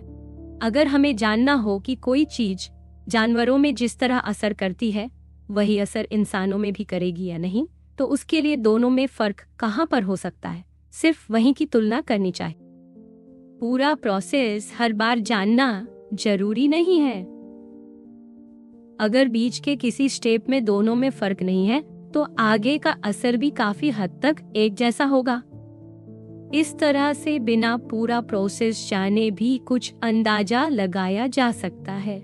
अगर हमें जानना हो कि कोई चीज जानवरों में जिस तरह असर करती है वही असर इंसानों में भी करेगी या नहीं, तो उसके लिए दोनों में फर्क कहाँ पर हो सकता है, सिर्फ वहीं की तुलना करनी चाहिए। पूरा प्रोसेस हर बार जानना जरूरी नहीं है। अगर बीच के किसी स्टेप में दोनों में फर्क नहीं है तो आगे का असर भी काफी हद तक एक जैसा होगा। इस तरह से बिना पूरा प्रोसेस जाने भी कुछ अंदाजा लगाया जा सकता है।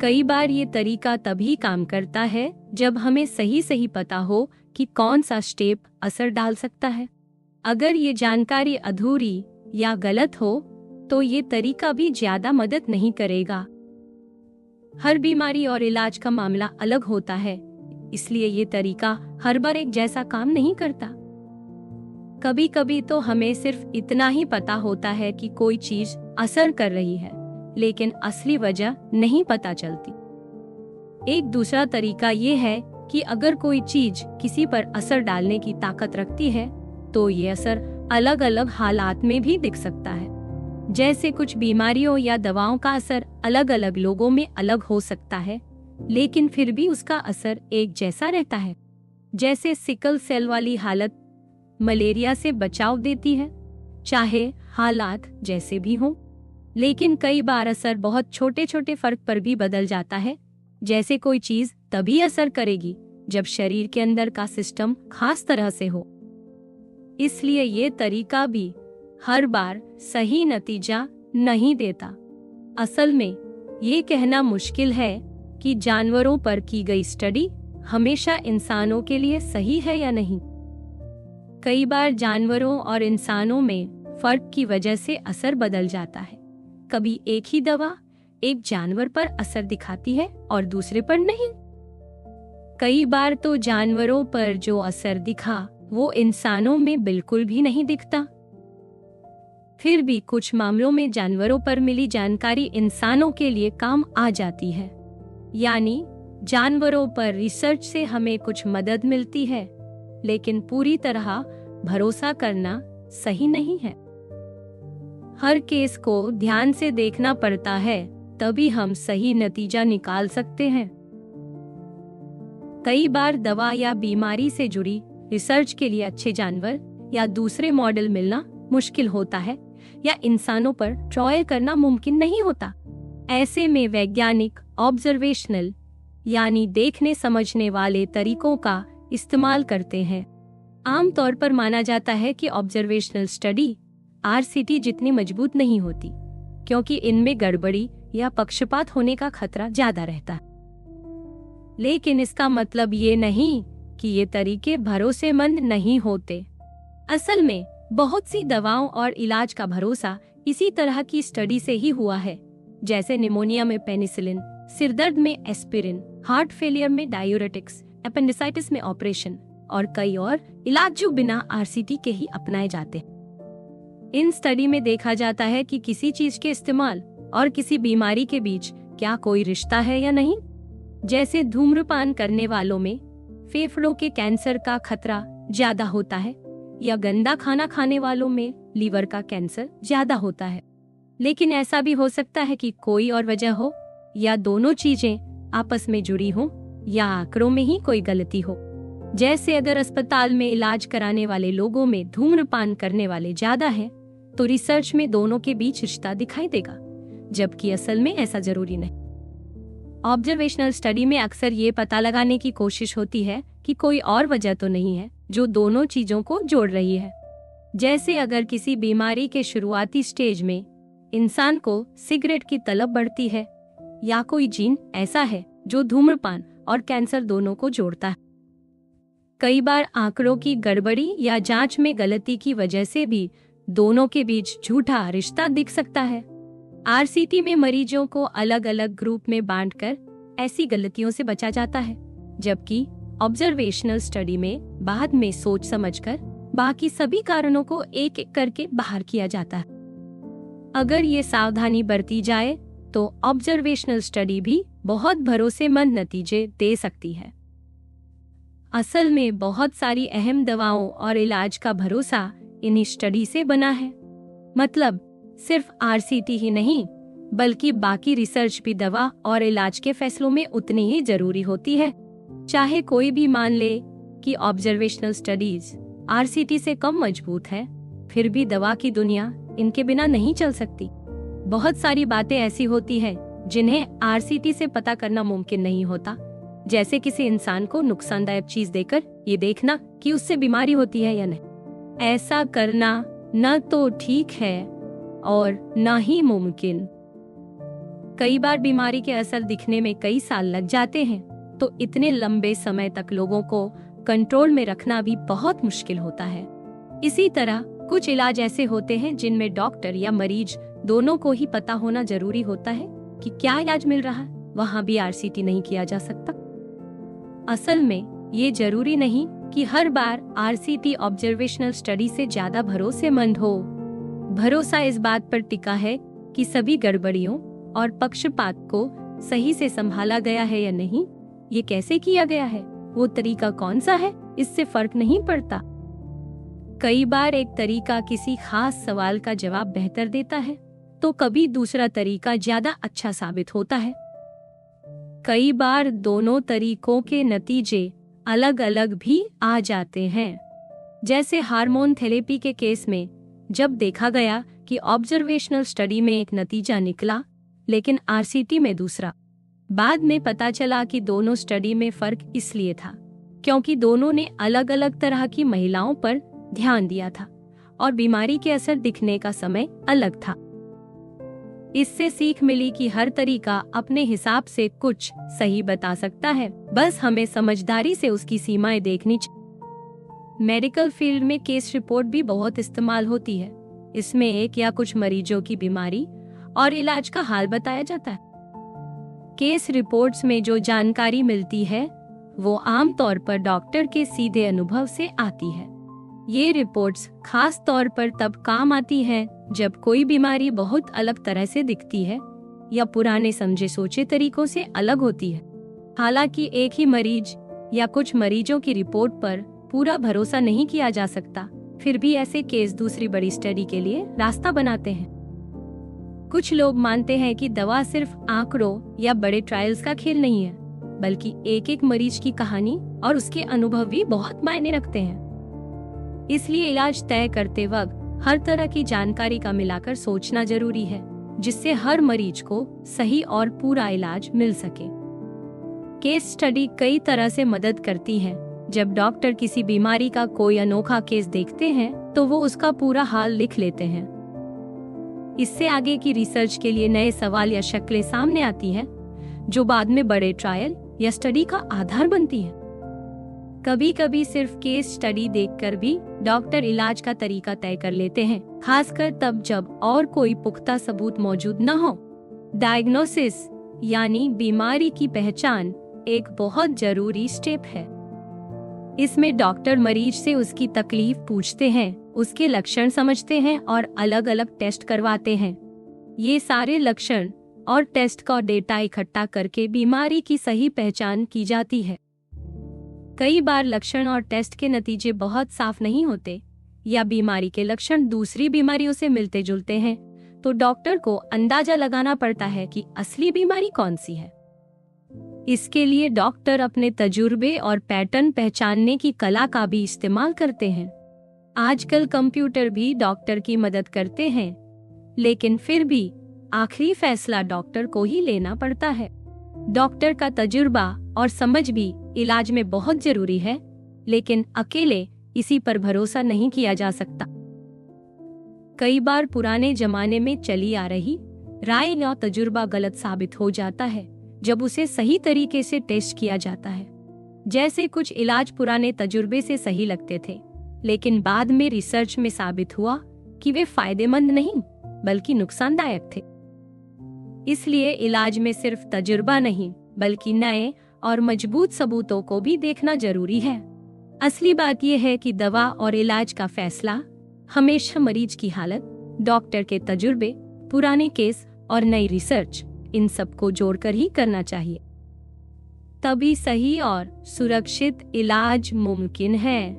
कई बार ये तरीका तभी काम करता है जब हमें सही सही पता हो कि कौन सा स्टेप असर डाल सकता है। अगर ये जानकारी अधूरी या गलत हो तो ये तरीका भी ज्यादा मदद नहीं करेगा। हर बीमारी और इलाज का मामला अलग होता है, इसलिए ये तरीका हर बार एक जैसा काम नहीं करता। कभी कभी तो हमें सिर्फ इतना ही पता होता है कि कोई चीज असर कर रही है, लेकिन असली वजह नहीं पता चलती। एक दूसरा तरीका ये है कि अगर कोई चीज किसी पर असर डालने की ताकत रखती है तो ये असर अलग अलग हालात में भी दिख सकता है। जैसे कुछ बीमारियों या दवाओं का असर अलग अलग लोगों में अलग हो सकता है, लेकिन फिर भी उसका असर एक जैसा रहता है। जैसे सिकल सेल वाली हालत मलेरिया से बचाव देती है, चाहे हालात जैसे भी हों। लेकिन कई बार असर बहुत छोटे छोटे फर्क पर भी बदल जाता है। जैसे कोई चीज तभी असर करेगी जब शरीर के अंदर का सिस्टम खास तरह से हो। इसलिए ये तरीका भी हर बार सही नतीजा नहीं देता। असल में ये कहना मुश्किल है कि जानवरों पर की गई स्टडी हमेशा इंसानों के लिए सही है या नहीं। कई बार जानवरों और इंसानों में फर्क की वजह से असर बदल जाता है। कभी एक ही दवा एक जानवर पर असर दिखाती है और दूसरे पर नहीं। कई बार तो जानवरों पर जो असर दिखा वो इंसानों में बिल्कुल भी नहीं दिखता। फिर भी कुछ मामलों में जानवरों पर मिली जानकारी इंसानों के लिए काम आ जाती है। यानी जानवरों पर रिसर्च से हमें कुछ मदद मिलती है, लेकिन पूरी तरह भरोसा करना सही नहीं है। हर केस को ध्यान से देखना पड़ता है, तभी हम सही नतीजा निकाल सकते हैं। कई बार दवा या बीमारी से जुड़ी रिसर्च के लिए अच्छे जानवर या दूसरे मॉडल मिलना मुश्किल होता है, या इंसानों पर ट्रायल करना मुमकिन नहीं होता। ऐसे में वैज्ञानिक ऑब्जर्वेशनल यानी देखने समझने वाले तरीकों का इस्तेमाल करते हैं। आमतौर पर माना जाता है कि ऑब्जर्वेशनल स्टडी RCT जितनी मजबूत नहीं होती, क्योंकि इनमें गड़बड़ी या पक्षपात होने का खतरा ज्यादा रहता है। लेकिन इसका मतलब ये नहीं कि ये तरीके भरोसेमंद नहीं होते। असल में बहुत सी दवाओं और इलाज का भरोसा इसी तरह की स्टडी से ही हुआ है। जैसे निमोनिया में पेनिसिलिन, सिरदर्द में एस्पिरिन, हार्ट फेलियर में डायूरेटिक्स, एपेंडिसाइटिस में ऑपरेशन और कई और इलाज जो बिना RCT के ही अपनाए जाते हैं। इन स्टडी में देखा जाता है कि किसी चीज के इस्तेमाल और किसी बीमारी के बीच क्या कोई रिश्ता है या नहीं। जैसे धूम्रपान करने वालों में फेफड़ों के कैंसर का खतरा ज्यादा होता है या गंदा खाना खाने वालों में लीवर का कैंसर ज्यादा होता है। लेकिन ऐसा भी हो सकता है कि कोई और वजह हो या दोनों चीजें आपस में जुड़ी हो या आंकड़ों में ही कोई गलती हो। जैसे अगर अस्पताल में इलाज कराने वाले लोगों में धूम्रपान करने वाले ज्यादा हैं, तो रिसर्च में दोनों के बीच रिश्ता दिखाई देगा, जबकि असल में ऐसा जरूरी नहीं। ऑब्जर्वेशनल स्टडी में अक्सर ये पता लगाने की कोशिश होती है कि कोई और वजह तो नहीं है जो दोनों चीजों को जोड़ रही है। जैसे अगर किसी बीमारी के शुरुआती स्टेज में इंसान को सिगरेट की तलब बढ़ती है या कोई जीन ऐसा है जो धूम्रपान और कैंसर दोनों को जोड़ता है। कई बार आंकड़ों की गड़बड़ी या जांच में गलती की वजह से भी दोनों के बीच झूठा रिश्ता दिख सकता है। आरसीटी में मरीजों को अलग अलग ग्रुप में बांटकर ऐसी गलतियों से बचा जाता है, जबकि ऑब्जर्वेशनल स्टडी में बाद में सोच समझकर बाकी सभी कारणों को एक एक करके बाहर किया जाता है। अगर ये सावधानी बरती जाए तो ऑब्जर्वेशनल स्टडी भी बहुत भरोसेमंद नतीजे दे सकती है। असल में बहुत सारी अहम दवाओं और इलाज का भरोसा इन्हीं स्टडी से बना है। मतलब सिर्फ आरसीटी ही नहीं, बल्कि बाकी रिसर्च भी दवा और इलाज के फैसलों में उतनी ही जरूरी होती है। चाहे कोई भी मान ले कि ऑब्जर्वेशनल स्टडीज आरसीटी से कम मजबूत है, फिर भी दवा की दुनिया इनके बिना नहीं चल सकती। बहुत सारी बातें ऐसी होती हैं जिन्हें आरसीटी से पता करना मुमकिन नहीं होता, जैसे किसी इंसान को नुकसानदायक चीज देकर ये देखना कि उससे बीमारी होती है या नहीं। ऐसा करना न तो ठीक है और न ही मुमकिन। कई बार बीमारी के असर दिखने में कई साल लग जाते हैं, तो इतने लंबे समय तक लोगों को कंट्रोल में रखना भी बहुत मुश्किल होता है। इसी तरह कुछ इलाज ऐसे होते हैं जिनमें डॉक्टर या मरीज दोनों को ही पता होना जरूरी होता है कि क्या इलाज मिल रहा है, वहाँ भी आरसीटी नहीं किया जा सकता। असल में ये जरूरी नहीं कि हर बार आरसीटी ऑब्जर्वेशनल स्टडी से ज्यादा भरोसेमंद हो। भरोसा इस बात पर टिका है कि सभी गड़बड़ियों और पक्षपात को सही से संभाला गया है या नहीं, ये कैसे किया गया है, वो तरीका कौन सा है, इससे फर्क नहीं पड़ता। कई बार एक तरीका किसी खास सवाल का जवाब बेहतर देता है, तो कभी दूसरा तरीका ज्यादा अच्छा साबित होता है। कई बार दोनों तरीकों के नतीजे अलग अलग भी आ जाते हैं। जैसे हार्मोन थेरेपी के केस में जब देखा गया कि ऑब्जर्वेशनल स्टडी में एक नतीजा निकला लेकिन आरसीटी में दूसरा। बाद में पता चला कि दोनों स्टडी में फर्क इसलिए था क्योंकि दोनों ने अलग अलग तरह की महिलाओं पर ध्यान दिया था और बीमारी के असर दिखने का समय अलग था। इससे सीख मिली कि हर तरीका अपने हिसाब से कुछ सही बता सकता है, बस हमें समझदारी से उसकी सीमाएं देखनी चाहिए। मेडिकल फील्ड में केस रिपोर्ट भी बहुत इस्तेमाल होती है। इसमें एक या कुछ मरीजों की बीमारी और इलाज का हाल बताया जाता है। केस रिपोर्ट्स में जो जानकारी मिलती है वो आमतौर पर डॉक्टर के सीधे अनुभव से आती है। ये रिपोर्ट्स खास तौर पर तब काम आती हैं जब कोई बीमारी बहुत अलग तरह से दिखती है या पुराने समझे सोचे तरीकों से अलग होती है। हालांकि एक ही मरीज या कुछ मरीजों की रिपोर्ट पर पूरा भरोसा नहीं किया जा सकता, फिर भी ऐसे केस दूसरी बड़ी स्टडी के लिए रास्ता बनाते हैं। कुछ लोग मानते हैं कि दवा सिर्फ आंकड़ों या बड़े ट्रायल्स का खेल नहीं है, बल्कि एक एक मरीज की कहानी और उसके अनुभव भी बहुत मायने रखते हैं। इसलिए इलाज तय करते वक्त हर तरह की जानकारी का मिलाकर सोचना जरूरी है, जिससे हर मरीज को सही और पूरा इलाज मिल सके। केस स्टडी कई तरह से मदद करती है। जब डॉक्टर किसी बीमारी का कोई अनोखा केस देखते हैं तो वो उसका पूरा हाल लिख लेते हैं। इससे आगे की रिसर्च के लिए नए सवाल या शक्लें सामने आती हैं, जो बाद में बड़े ट्रायल या स्टडी का आधार बनती है। कभी कभी सिर्फ केस स्टडी देखकर भी डॉक्टर इलाज का तरीका तय कर लेते हैं, खासकर तब जब और कोई पुख्ता सबूत मौजूद न हो। डायग्नोसिस यानी बीमारी की पहचान एक बहुत जरूरी स्टेप है। इसमें डॉक्टर मरीज से उसकी तकलीफ पूछते हैं, उसके लक्षण समझते हैं और अलग अलग टेस्ट करवाते हैं। ये सारे लक्षण और टेस्ट का डेटा इकट्ठा करके बीमारी की सही पहचान की जाती है। कई बार लक्षण और टेस्ट के नतीजे बहुत साफ नहीं होते या बीमारी के लक्षण दूसरी बीमारियों से मिलते जुलते हैं, तो डॉक्टर को अंदाजा लगाना पड़ता है कि असली बीमारी कौन सी है। इसके लिए डॉक्टर अपने तजुर्बे और पैटर्न पहचानने की कला का भी इस्तेमाल करते हैं। आजकल कंप्यूटर भी डॉक्टर की मदद करते हैं, लेकिन फिर भी आखिरी फैसला डॉक्टर को ही लेना पड़ता है। डॉक्टर का तजुर्बा और समझ भी इलाज में बहुत जरूरी है, लेकिन अकेले इसी पर भरोसा नहीं किया जा सकता। कई बार पुराने जमाने में चली आ रही राय या तजुर्बा गलत साबित हो जाता है जब उसे सही तरीके से टेस्ट किया जाता है। जैसे कुछ इलाज पुराने तजुर्बे से सही लगते थे, लेकिन बाद में रिसर्च में साबित हुआ कि वे फायदेमंद नहीं बल्कि नुकसानदायक थे। इसलिए इलाज में सिर्फ तजुर्बा नहीं बल्कि नए और मजबूत सबूतों को भी देखना जरूरी है। असली बात यह है कि दवा और इलाज का फैसला हमेशा मरीज की हालत, डॉक्टर के तजुर्बे, पुराने केस और नई रिसर्च, इन सब को जोड़कर ही करना चाहिए। तभी सही और सुरक्षित इलाज मुमकिन है।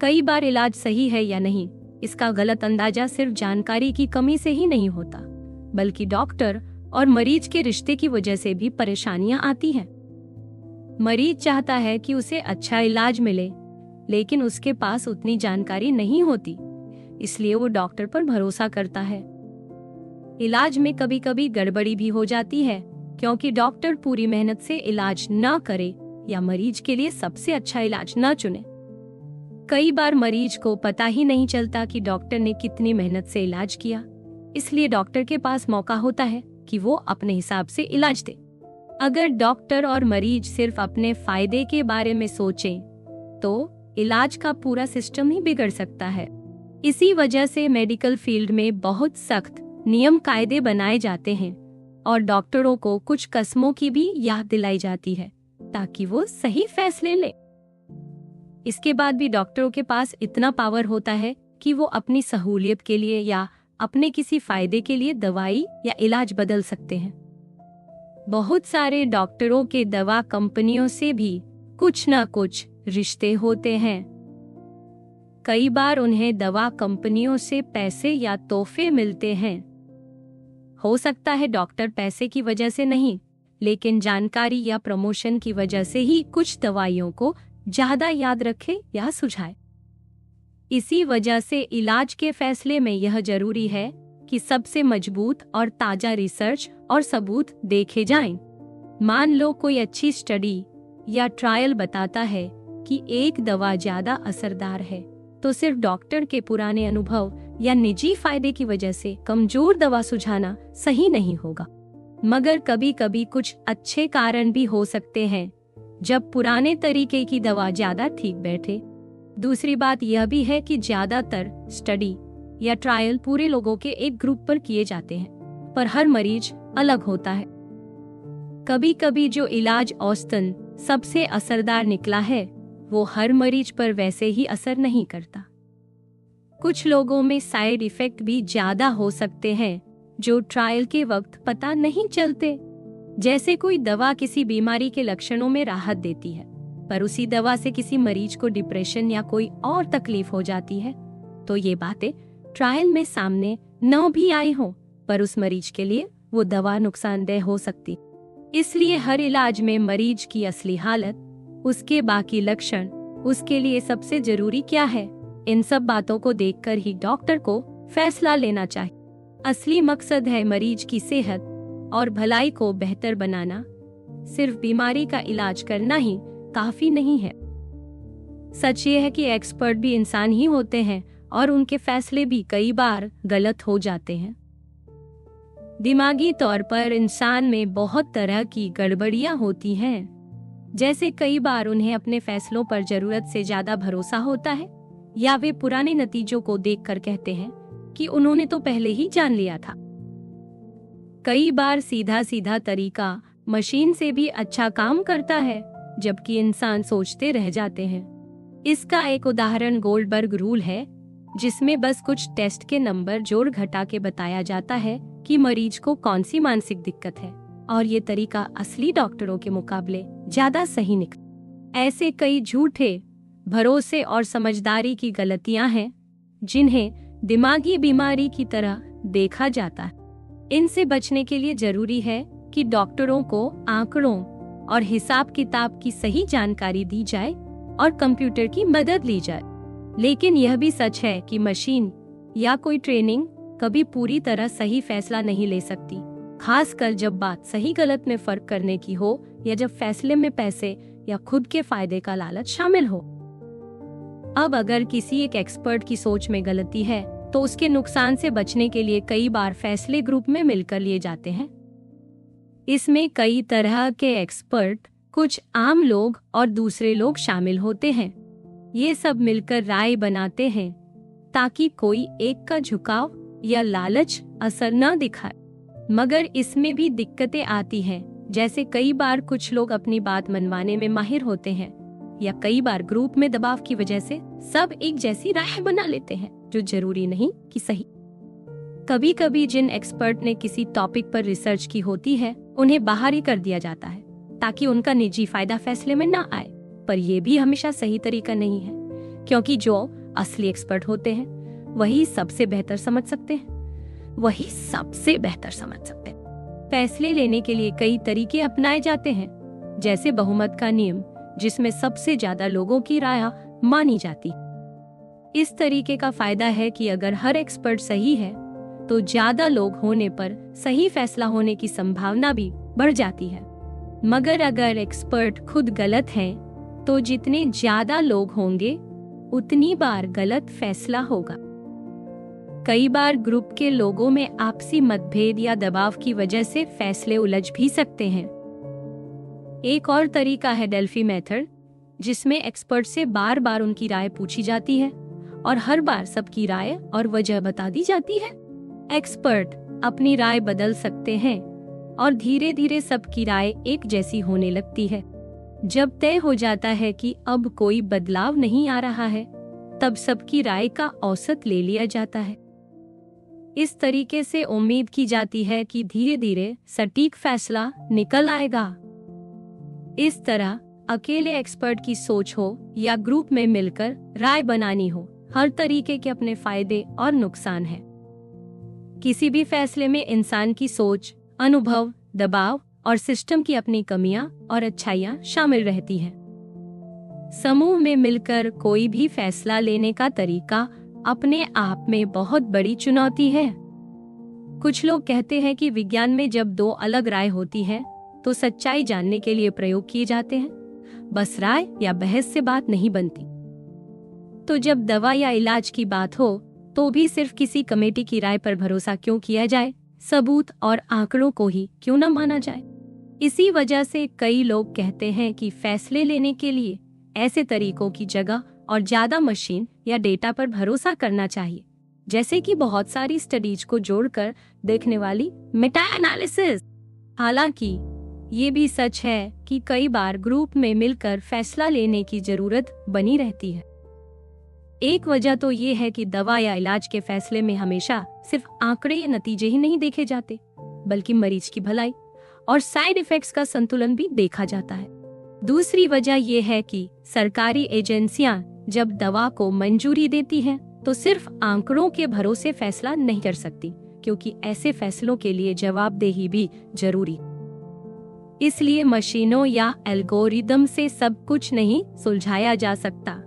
कई बार इलाज सही है या नहीं, इसका गलत अंदाजा सिर्फ जानकारी की कमी से ही नहीं होता, बल्कि डॉक्टर और मरीज के रिश्ते की वजह से भी परेशानियां आती हैं। मरीज चाहता है कि उसे अच्छा इलाज मिले, लेकिन उसके पास उतनी जानकारी नहीं होती, इसलिए वो डॉक्टर पर भरोसा करता है। इलाज में कभी कभी गड़बड़ी भी हो जाती है, क्योंकि डॉक्टर पूरी मेहनत से इलाज न करे या मरीज के लिए सबसे अच्छा इलाज न चुने। कई बार मरीज को पता ही नहीं चलता कि डॉक्टर ने कितनी मेहनत से इलाज किया, इसलिए डॉक्टर के पास मौका होता है कि वो अपने हिसाब से इलाज दे। अगर डॉक्टर और मरीज सिर्फ अपने फायदे के बारे में सोचें, तो इलाज का पूरा सिस्टम ही बिगड़ सकता है। इसी वजह से मेडिकल फील्ड में बहुत सख्त नियम कायदे बनाए जाते हैं और डॉक्टरों को कुछ कस्मों की भी याद दिलाई जाती है ताकि वो सही फैसले ले। इसके बाद भी डॉक्टरों के पास इतना पावर होता है कि वो अपनी सहूलियत के लिए या अपने किसी फायदे के लिए दवाई या इलाज बदल सकते हैं। बहुत सारे डॉक्टरों के दवा कंपनियों से भी कुछ न कुछ रिश्ते होते हैं। कई बार उन्हें दवा कंपनियों से पैसे या तोहफे मिलते हैं। हो सकता है डॉक्टर पैसे की वजह से नहीं, लेकिन जानकारी या प्रमोशन की वजह से ही कुछ दवाइयों को ज्यादा याद रखे या सुझाए। इसी वजह से इलाज के फैसले में यह जरूरी है कि सबसे मजबूत और ताजा रिसर्च और सबूत देखे जाएं। मान लो कोई अच्छी स्टडी या ट्रायल बताता है कि एक दवा ज्यादा असरदार है, तो सिर्फ डॉक्टर के पुराने अनुभव या निजी फायदे की वजह से कमजोर दवा सुझाना सही नहीं होगा। मगर कभी कभी कुछ अच्छे कारण भी हो सकते हैं जब पुराने तरीके की दवा ज्यादा ठीक बैठे। दूसरी बात यह भी है कि ज्यादातर स्टडी या ट्रायल पूरे लोगों के एक ग्रुप पर किए जाते हैं, पर हर मरीज अलग होता है। कभी कभी जो इलाज औसतन सबसे असरदार निकला है, वो हर मरीज पर वैसे ही असर नहीं करता। कुछ लोगों में साइड इफेक्ट भी ज्यादा हो सकते हैं जो ट्रायल के वक्त पता नहीं चलते। जैसे कोई दवा किसी बीमारी के लक्षणों में राहत देती है, पर उसी दवा से किसी मरीज को डिप्रेशन या कोई और तकलीफ हो जाती है, तो ये बातें ट्रायल में सामने न भी आई हो, पर उस मरीज के लिए वो दवा नुकसानदेह हो सकती। इसलिए हर इलाज में मरीज की असली हालत, उसके बाकी लक्षण, उसके लिए सबसे जरूरी क्या है, इन सब बातों को देखकर ही डॉक्टर को फैसला लेना चाहिए। असली मकसद है मरीज की सेहत और भलाई को बेहतर बनाना। सिर्फ बीमारी का इलाज करना ही काफी नहीं है। सच ये है कि एक्सपर्ट भी इंसान ही होते हैं और उनके फैसले भी कई बार गलत हो जाते हैं। दिमागी तौर पर इंसान में बहुत तरह की गड़बड़ियां होती हैं। जैसे कई बार उन्हें अपने फैसलों पर जरूरत से ज्यादा भरोसा होता है, या वे पुराने नतीजों को देखकर कहते हैं कि उन्होंने तो पहले ही जान लिया था। कई बार सीधा सीधा तरीका मशीन से भी अच्छा काम करता है, जबकि इंसान सोचते रह जाते हैं। इसका एक उदाहरण गोल्डबर्ग रूल है, जिसमें बस कुछ टेस्ट के नंबर जोड़ घटा के बताया जाता है कि मरीज को कौन सी मानसिक दिक्कत है और ये तरीका असली डॉक्टरों के मुकाबले ज्यादा सही निकला। ऐसे कई झूठे भरोसे और समझदारी की गलतियां हैं जिन्हें दिमागी बीमारी की तरह देखा जाता है। इनसे बचने के लिए जरूरी है कि डॉक्टरों को आंकड़ों और हिसाब किताब की सही जानकारी दी जाए और कंप्यूटर की मदद ली जाए। लेकिन यह भी सच है कि मशीन या कोई ट्रेनिंग कभी पूरी तरह सही फैसला नहीं ले सकती, खासकर जब बात सही गलत में फर्क करने की हो या जब फैसले में पैसे या खुद के फायदे का लालच शामिल हो। अब अगर किसी एक एक्सपर्ट की सोच में गलती है तो उसके नुकसान से बचने के लिए कई बार फैसले ग्रुप में मिलकर लिए जाते हैं। इसमें कई तरह के एक्सपर्ट, कुछ आम लोग और दूसरे लोग शामिल होते हैं। ये सब मिलकर राय बनाते हैं ताकि कोई एक का झुकाव या लालच असर न दिखाए। मगर इसमें भी दिक्कतें आती हैं, जैसे कई बार कुछ लोग अपनी बात मनवाने में माहिर होते हैं या कई बार ग्रुप में दबाव की वजह से सब एक जैसी राय बना लेते हैं जो जरूरी नहीं कि सही। कभी कभी जिन एक्सपर्ट ने किसी टॉपिक पर रिसर्च की होती है उन्हें बाहर ही कर दिया जाता है ताकि उनका निजी फायदा फैसले में न आए। पर यह भी हमेशा सही तरीका नहीं है, क्योंकि जो असली एक्सपर्ट होते हैं वही सबसे बेहतर समझ सकते हैं। फैसले लेने के लिए कई तरीके अपनाए जाते हैं, जैसे बहुमत का नियम, जिसमें सबसे ज्यादा लोगों की राय मानी जाती। इस तरीके का फायदा है कि अगर हर एक्सपर्ट सही है तो ज्यादा लोग होने पर सही फैसला होने की संभावना भी बढ़ जाती है। मगर अगर एक्सपर्ट खुद गलत हैं, तो जितने ज्यादा लोग होंगे उतनी बार गलत फैसला होगा। कई बार ग्रुप के लोगों में आपसी मतभेद या दबाव की वजह से फैसले उलझ भी सकते हैं। एक और तरीका है डेल्फी मेथड, जिसमें एक्सपर्ट से बार बार उनकी राय पूछी जाती है और हर बार सबकी राय और वजह बता दी जाती है। एक्सपर्ट अपनी राय बदल सकते हैं और धीरे धीरे सबकी राय एक जैसी होने लगती है। जब तय हो जाता है कि अब कोई बदलाव नहीं आ रहा है, तब सबकी राय का औसत ले लिया जाता है। इस तरीके से उम्मीद की जाती है कि धीरे धीरे सटीक फैसला निकल आएगा। इस तरह अकेले एक्सपर्ट की सोच हो या ग्रुप में मिलकर राय बनानी हो, हर तरीके के अपने फायदे और नुकसान हैं। किसी भी फैसले में इंसान की सोच, अनुभव, दबाव और सिस्टम की अपनी कमियां और अच्छाइयां शामिल रहती हैं। समूह में मिलकर कोई भी फैसला लेने का तरीका अपने आप में बहुत बड़ी चुनौती है। कुछ लोग कहते हैं कि विज्ञान में जब दो अलग राय होती है तो सच्चाई जानने के लिए प्रयोग किए जाते हैं, बस राय या बहस से बात नहीं बनती। तो जब दवा या इलाज की बात हो तो भी सिर्फ किसी कमेटी की राय पर भरोसा क्यों किया जाए, सबूत और आंकड़ों को ही क्यों न माना जाए। इसी वजह से कई लोग कहते हैं कि फैसले लेने के लिए ऐसे तरीकों की जगह और ज्यादा मशीन या डेटा पर भरोसा करना चाहिए, जैसे कि बहुत सारी स्टडीज को जोड़कर देखने वाली मेटा एनालिसिस। हालांकि ये भी सच है कि कई बार ग्रुप में मिलकर फैसला लेने की जरूरत बनी रहती है। एक वजह तो ये है कि दवा या इलाज के फैसले में हमेशा सिर्फ आंकड़े या नतीजे ही नहीं देखे जाते, बल्कि मरीज की भलाई और साइड इफेक्ट्स का संतुलन भी देखा जाता है। दूसरी वजह यह है कि सरकारी एजेंसियां जब दवा को मंजूरी देती हैं, तो सिर्फ आंकड़ों के भरोसे फैसला नहीं कर सकती, क्योंकि ऐसे फैसलों के लिए जवाबदेही भी जरूरी। इसलिए मशीनों या एल्गोरिदम से सब कुछ नहीं सुलझाया जा सकता।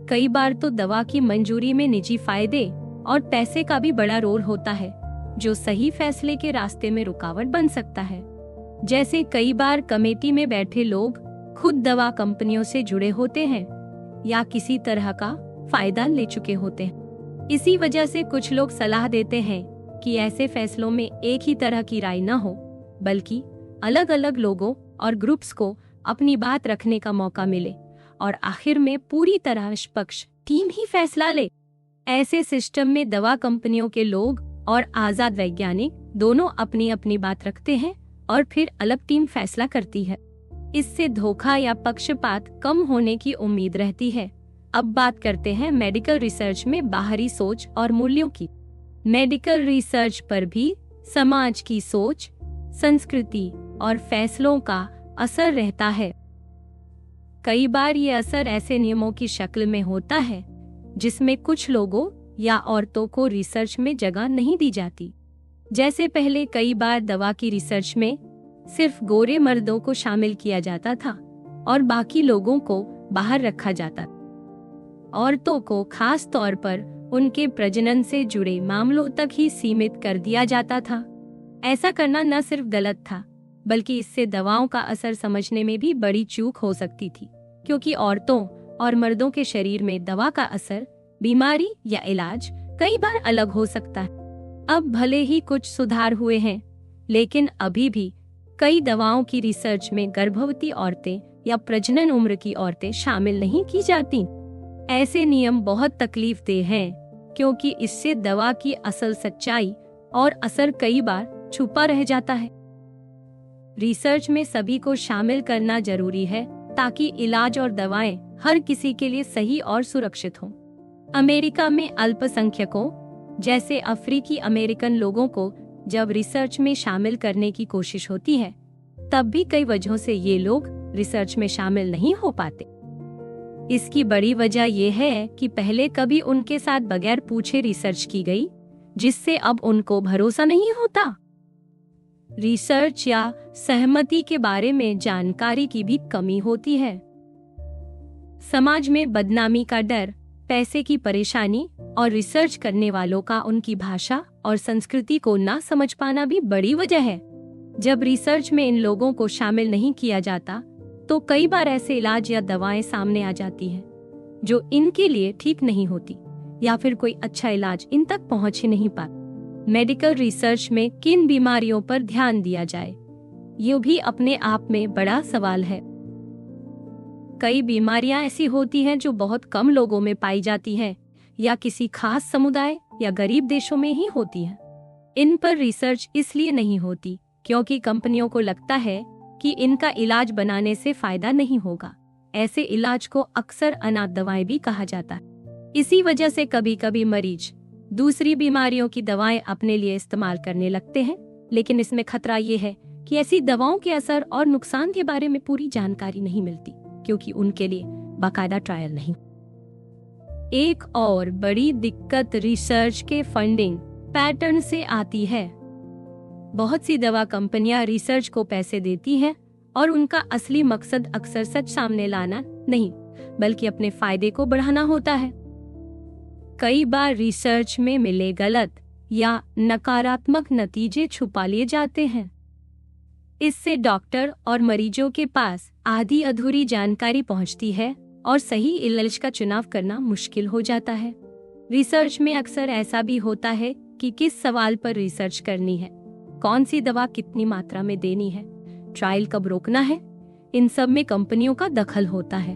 कई बार तो दवा की मंजूरी में निजी फायदे और पैसे का भी बड़ा रोल होता है, जो सही फैसले के रास्ते में रुकावट बन सकता है। जैसे कई बार कमेटी में बैठे लोग खुद दवा कंपनियों से जुड़े होते हैं या किसी तरह का फायदा ले चुके होते हैं। इसी वजह से कुछ लोग सलाह देते हैं कि ऐसे फैसलों में एक ही तरह की राय न हो, बल्कि अलग अलग लोगों और ग्रुप्स को अपनी बात रखने का मौका मिले और आखिर में पूरी तरह निष्पक्ष टीम ही फैसला ले। ऐसे सिस्टम में दवा कंपनियों के लोग और आजाद वैज्ञानिक दोनों अपनी अपनी बात रखते हैं और फिर अलग टीम फैसला करती है। इससे धोखा या पक्षपात कम होने की उम्मीद रहती है। अब बात करते हैं मेडिकल रिसर्च में बाहरी सोच और मूल्यों की। मेडिकल रिसर्च पर भी समाज की सोच, संस्कृति और फैसलों का असर रहता है। कई बार ये असर ऐसे नियमों की शक्ल में होता है जिसमें कुछ लोगों या औरतों को रिसर्च में जगह नहीं दी जाती। जैसे पहले कई बार दवा की रिसर्च में सिर्फ गोरे मर्दों को शामिल किया जाता था और बाकी लोगों को बाहर रखा जाता। औरतों को खास तौर पर उनके प्रजनन से जुड़े मामलों तक ही सीमित कर दिया जाता था। ऐसा करना न सिर्फ गलत था, बल्कि इससे दवाओं का असर समझने में भी बड़ी चूक हो सकती थी, क्योंकि औरतों और मर्दों के शरीर में दवा का असर, बीमारी या इलाज कई बार अलग हो सकता है। अब भले ही कुछ सुधार हुए हैं, लेकिन अभी भी कई दवाओं की रिसर्च में गर्भवती औरतें या प्रजनन उम्र की औरतें शामिल नहीं की जाती। ऐसे नियम बहुत तकलीफदेह हैं, क्योंकि इससे दवा की असल सच्चाई और असर कई बार छुपा रह जाता है। रिसर्च में सभी को शामिल करना जरूरी है ताकि इलाज और दवाएं हर किसी के लिए सही और सुरक्षित हों। अमेरिका में अल्पसंख्यकों जैसे अफ्रीकी अमेरिकन लोगों को जब रिसर्च में शामिल करने की कोशिश होती है, तब भी कई वजहों से ये लोग रिसर्च में शामिल नहीं हो पाते। इसकी बड़ी वजह यह है कि पहले कभी उनके साथ बगैर पूछे रिसर्च की गई, जिससे अब उनको भरोसा नहीं होता। रिसर्च या सहमति के बारे में जानकारी की भी कमी होती है। समाज में बदनामी का डर, पैसे की परेशानी और रिसर्च करने वालों का उनकी भाषा और संस्कृति को ना समझ पाना भी बड़ी वजह है। जब रिसर्च में इन लोगों को शामिल नहीं किया जाता, तो कई बार ऐसे इलाज या दवाएं सामने आ जाती हैं जो इनके लिए ठीक नहीं होती, या फिर कोई अच्छा इलाज इन तक पहुंच ही नहीं पाता। मेडिकल रिसर्च में किन बीमारियों पर ध्यान दिया जाए, ये भी अपने आप में बड़ा सवाल है। कई बीमारियां ऐसी होती हैं जो बहुत कम लोगों में पाई जाती हैं या किसी खास समुदाय या गरीब देशों में ही होती हैं। इन पर रिसर्च इसलिए नहीं होती क्योंकि कंपनियों को लगता है कि इनका इलाज बनाने से फायदा नहीं होगा। ऐसे इलाज को अक्सर अनाथ दवाएं भी कहा जाता है। इसी वजह से कभी कभी मरीज दूसरी बीमारियों की दवाएं अपने लिए इस्तेमाल करने लगते हैं, लेकिन इसमें खतरा ये है कि ऐसी दवाओं के असर और नुकसान के बारे में पूरी जानकारी नहीं मिलती, क्योंकि उनके लिए बाकायदा ट्रायल नहीं। एक और बड़ी दिक्कत रिसर्च के फंडिंग पैटर्न से आती है। बहुत सी दवा कंपनियां रिसर्च को पैसे देती हैं और उनका असली मकसद अक्सर सच सामने लाना नहीं, बल्कि अपने फायदे को बढ़ाना होता है। कई बार रिसर्च में मिले गलत या नकारात्मक नतीजे छुपा लिए जाते हैं। इससे डॉक्टर और मरीजों के पास आधी अधूरी जानकारी पहुंचती है और सही इलाज का चुनाव करना मुश्किल हो जाता है। रिसर्च में अक्सर ऐसा भी होता है कि किस सवाल पर रिसर्च करनी है, कौन सी दवा कितनी मात्रा में देनी है, ट्रायल कब रोकना है, इन सब में कंपनियों का दखल होता है।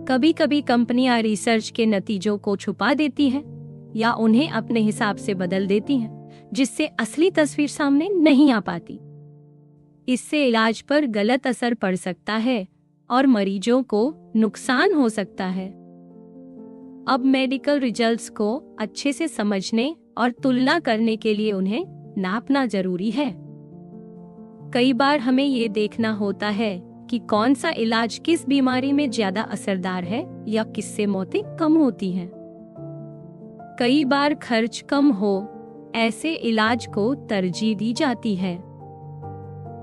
कभी कभी कंपनियां रिसर्च के नतीजों को छुपा देती हैं या उन्हें अपने हिसाब से बदल देती हैं, जिससे असली तस्वीर सामने नहीं आ पाती। इससे इलाज पर गलत असर पड़ सकता है और मरीजों को नुकसान हो सकता है। अब मेडिकल रिजल्ट्स को अच्छे से समझने और तुलना करने के लिए उन्हें नापना जरूरी है। कई बार हमें ये देखना होता है कि कौन सा इलाज किस बीमारी में ज्यादा असरदार है या किससे मौतें कम होती हैं। कई बार खर्च कम हो ऐसे इलाज को तरजीह दी जाती है।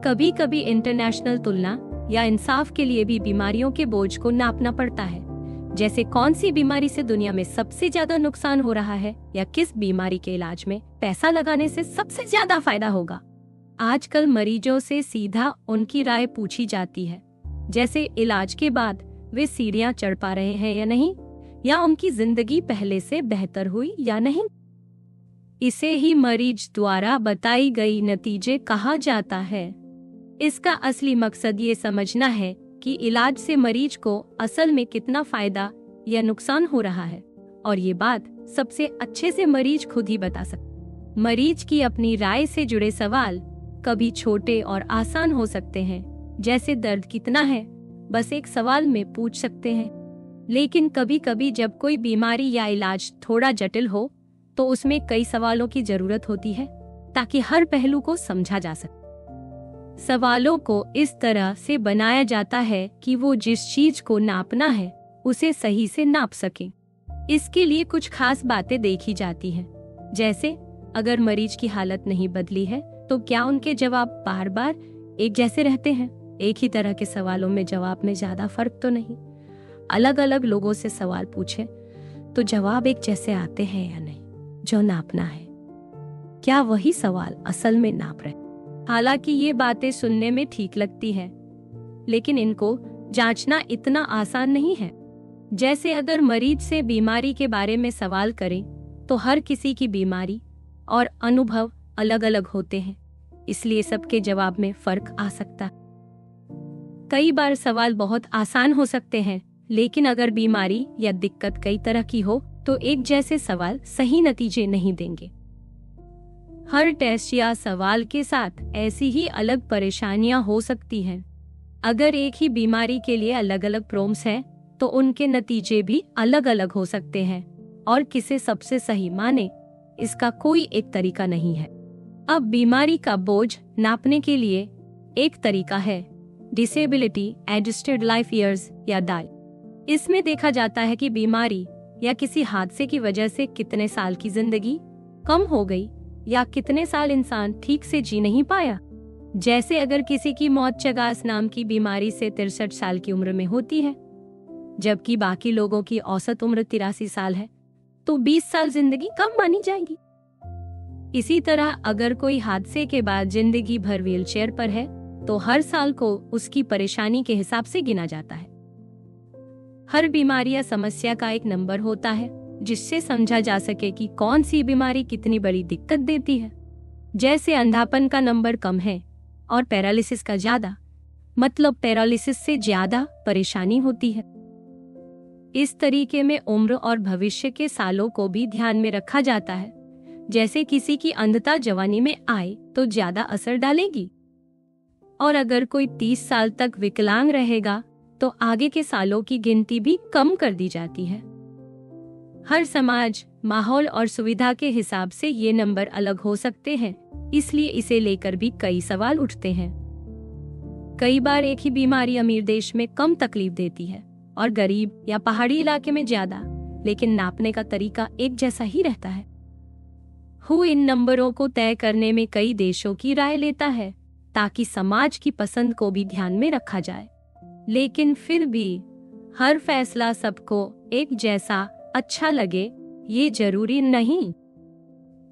कभी कभी इंटरनेशनल तुलना या इंसाफ के लिए भी बीमारियों के बोझ को नापना पड़ता है, जैसे कौन सी बीमारी से दुनिया में सबसे ज्यादा नुकसान हो रहा है या किस बीमारी के इलाज में पैसा लगाने से सबसे ज्यादा फायदा होगा। आजकल मरीजों से सीधा उनकी राय पूछी जाती है, जैसे इलाज के बाद वे सीढ़ियां चढ़ पा रहे हैं या नहीं, या उनकी जिंदगी पहले से बेहतर हुई या नहीं। इसे ही मरीज द्वारा बताई गई नतीजे कहा जाता है। इसका असली मकसद ये समझना है कि इलाज से मरीज को असल में कितना फायदा या नुकसान हो रहा है, और ये बात सबसे अच्छे से मरीज खुद ही बता सकते। मरीज की अपनी राय से जुड़े सवाल कभी छोटे और आसान हो सकते हैं, जैसे दर्द कितना है, बस एक सवाल में पूछ सकते हैं। लेकिन कभी कभी जब कोई बीमारी या इलाज थोड़ा जटिल हो, तो उसमें कई सवालों की जरूरत होती है, ताकि हर पहलू को समझा जा सके। सवालों को इस तरह से बनाया जाता है कि वो जिस चीज को नापना है उसे सही से नाप सके। इसके लिए कुछ खास बातें देखी जाती हैं, जैसे अगर मरीज की हालत नहीं बदली है तो क्या उनके जवाब बार बार एक जैसे रहते हैं। एक ही तरह के सवालों में जवाब में ज्यादा फर्क तो नहीं। अलग अलग लोगों से सवाल पूछे तो जवाब एक जैसे आते हैं या नहीं। जो नापना है, क्या वही सवाल असल में नाप रहे। हालांकि ये बातें सुनने में ठीक लगती है, लेकिन इनको जांचना इतना आसान नहीं है। जैसे अगर मरीज से बीमारी के बारे में सवाल करें तो हर किसी की बीमारी और अनुभव अलग अलग होते हैं, इसलिए सबके जवाब में फर्क आ सकता है। कई बार सवाल बहुत आसान हो सकते हैं, लेकिन अगर बीमारी या दिक्कत कई तरह की हो तो एक जैसे सवाल सही नतीजे नहीं देंगे। हर टेस्ट या सवाल के साथ ऐसी ही अलग परेशानियां हो सकती हैं। अगर एक ही बीमारी के लिए अलग अलग प्रोम्स हैं, तो उनके नतीजे भी अलग अलग हो सकते हैं और किसे सबसे सही माने इसका कोई एक तरीका नहीं है। अब बीमारी का बोझ नापने के लिए एक तरीका है डिसेबिलिटी एडजस्टेड लाइफ ईयर्स या डाई। इसमें देखा जाता है कि बीमारी या किसी हादसे की वजह से कितने साल की जिंदगी कम हो गई या कितने साल इंसान ठीक से जी नहीं पाया। जैसे अगर किसी की मौत चगास नाम की बीमारी से 63 साल की उम्र में होती है, जबकि बाकी लोगों की औसत उम्र 83 साल है, तो 20 साल जिंदगी कम मानी जाएगी। इसी तरह अगर कोई हादसे के बाद जिंदगी भर व्हीलचेयर पर है तो हर साल को उसकी परेशानी के हिसाब से गिना जाता है। हर बीमारी या समस्या का एक नंबर होता है जिससे समझा जा सके कि कौन सी बीमारी कितनी बड़ी दिक्कत देती है। जैसे अंधापन का नंबर कम है और पैरालिसिस का ज्यादा, मतलब पैरालिसिस से ज्यादा परेशानी होती है। इस तरीके में उम्र और भविष्य के सालों को भी ध्यान में रखा जाता है। जैसे किसी की अंधता जवानी में आए तो ज्यादा असर डालेगी, और अगर कोई 30 साल तक विकलांग रहेगा तो आगे के सालों की गिनती भी कम कर दी जाती है। हर समाज, माहौल और सुविधा के हिसाब से ये नंबर अलग हो सकते हैं, इसलिए इसे लेकर भी कई सवाल उठते हैं। कई बार एक ही बीमारी अमीर देश में कम तकलीफ देती है और गरीब या पहाड़ी इलाके में ज्यादा, लेकिन नापने का तरीका एक जैसा ही रहता है। इन नंबरों को तय करने में कई देशों की राय लेता है ताकि समाज की पसंद को भी ध्यान में रखा जाए, लेकिन फिर भी हर फैसला सबको एक जैसा अच्छा लगे ये जरूरी नहीं।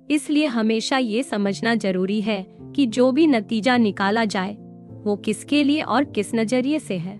इसलिए हमेशा ये समझना जरूरी है कि जो भी नतीजा निकाला जाए वो किसके लिए और किस नजरिए से है।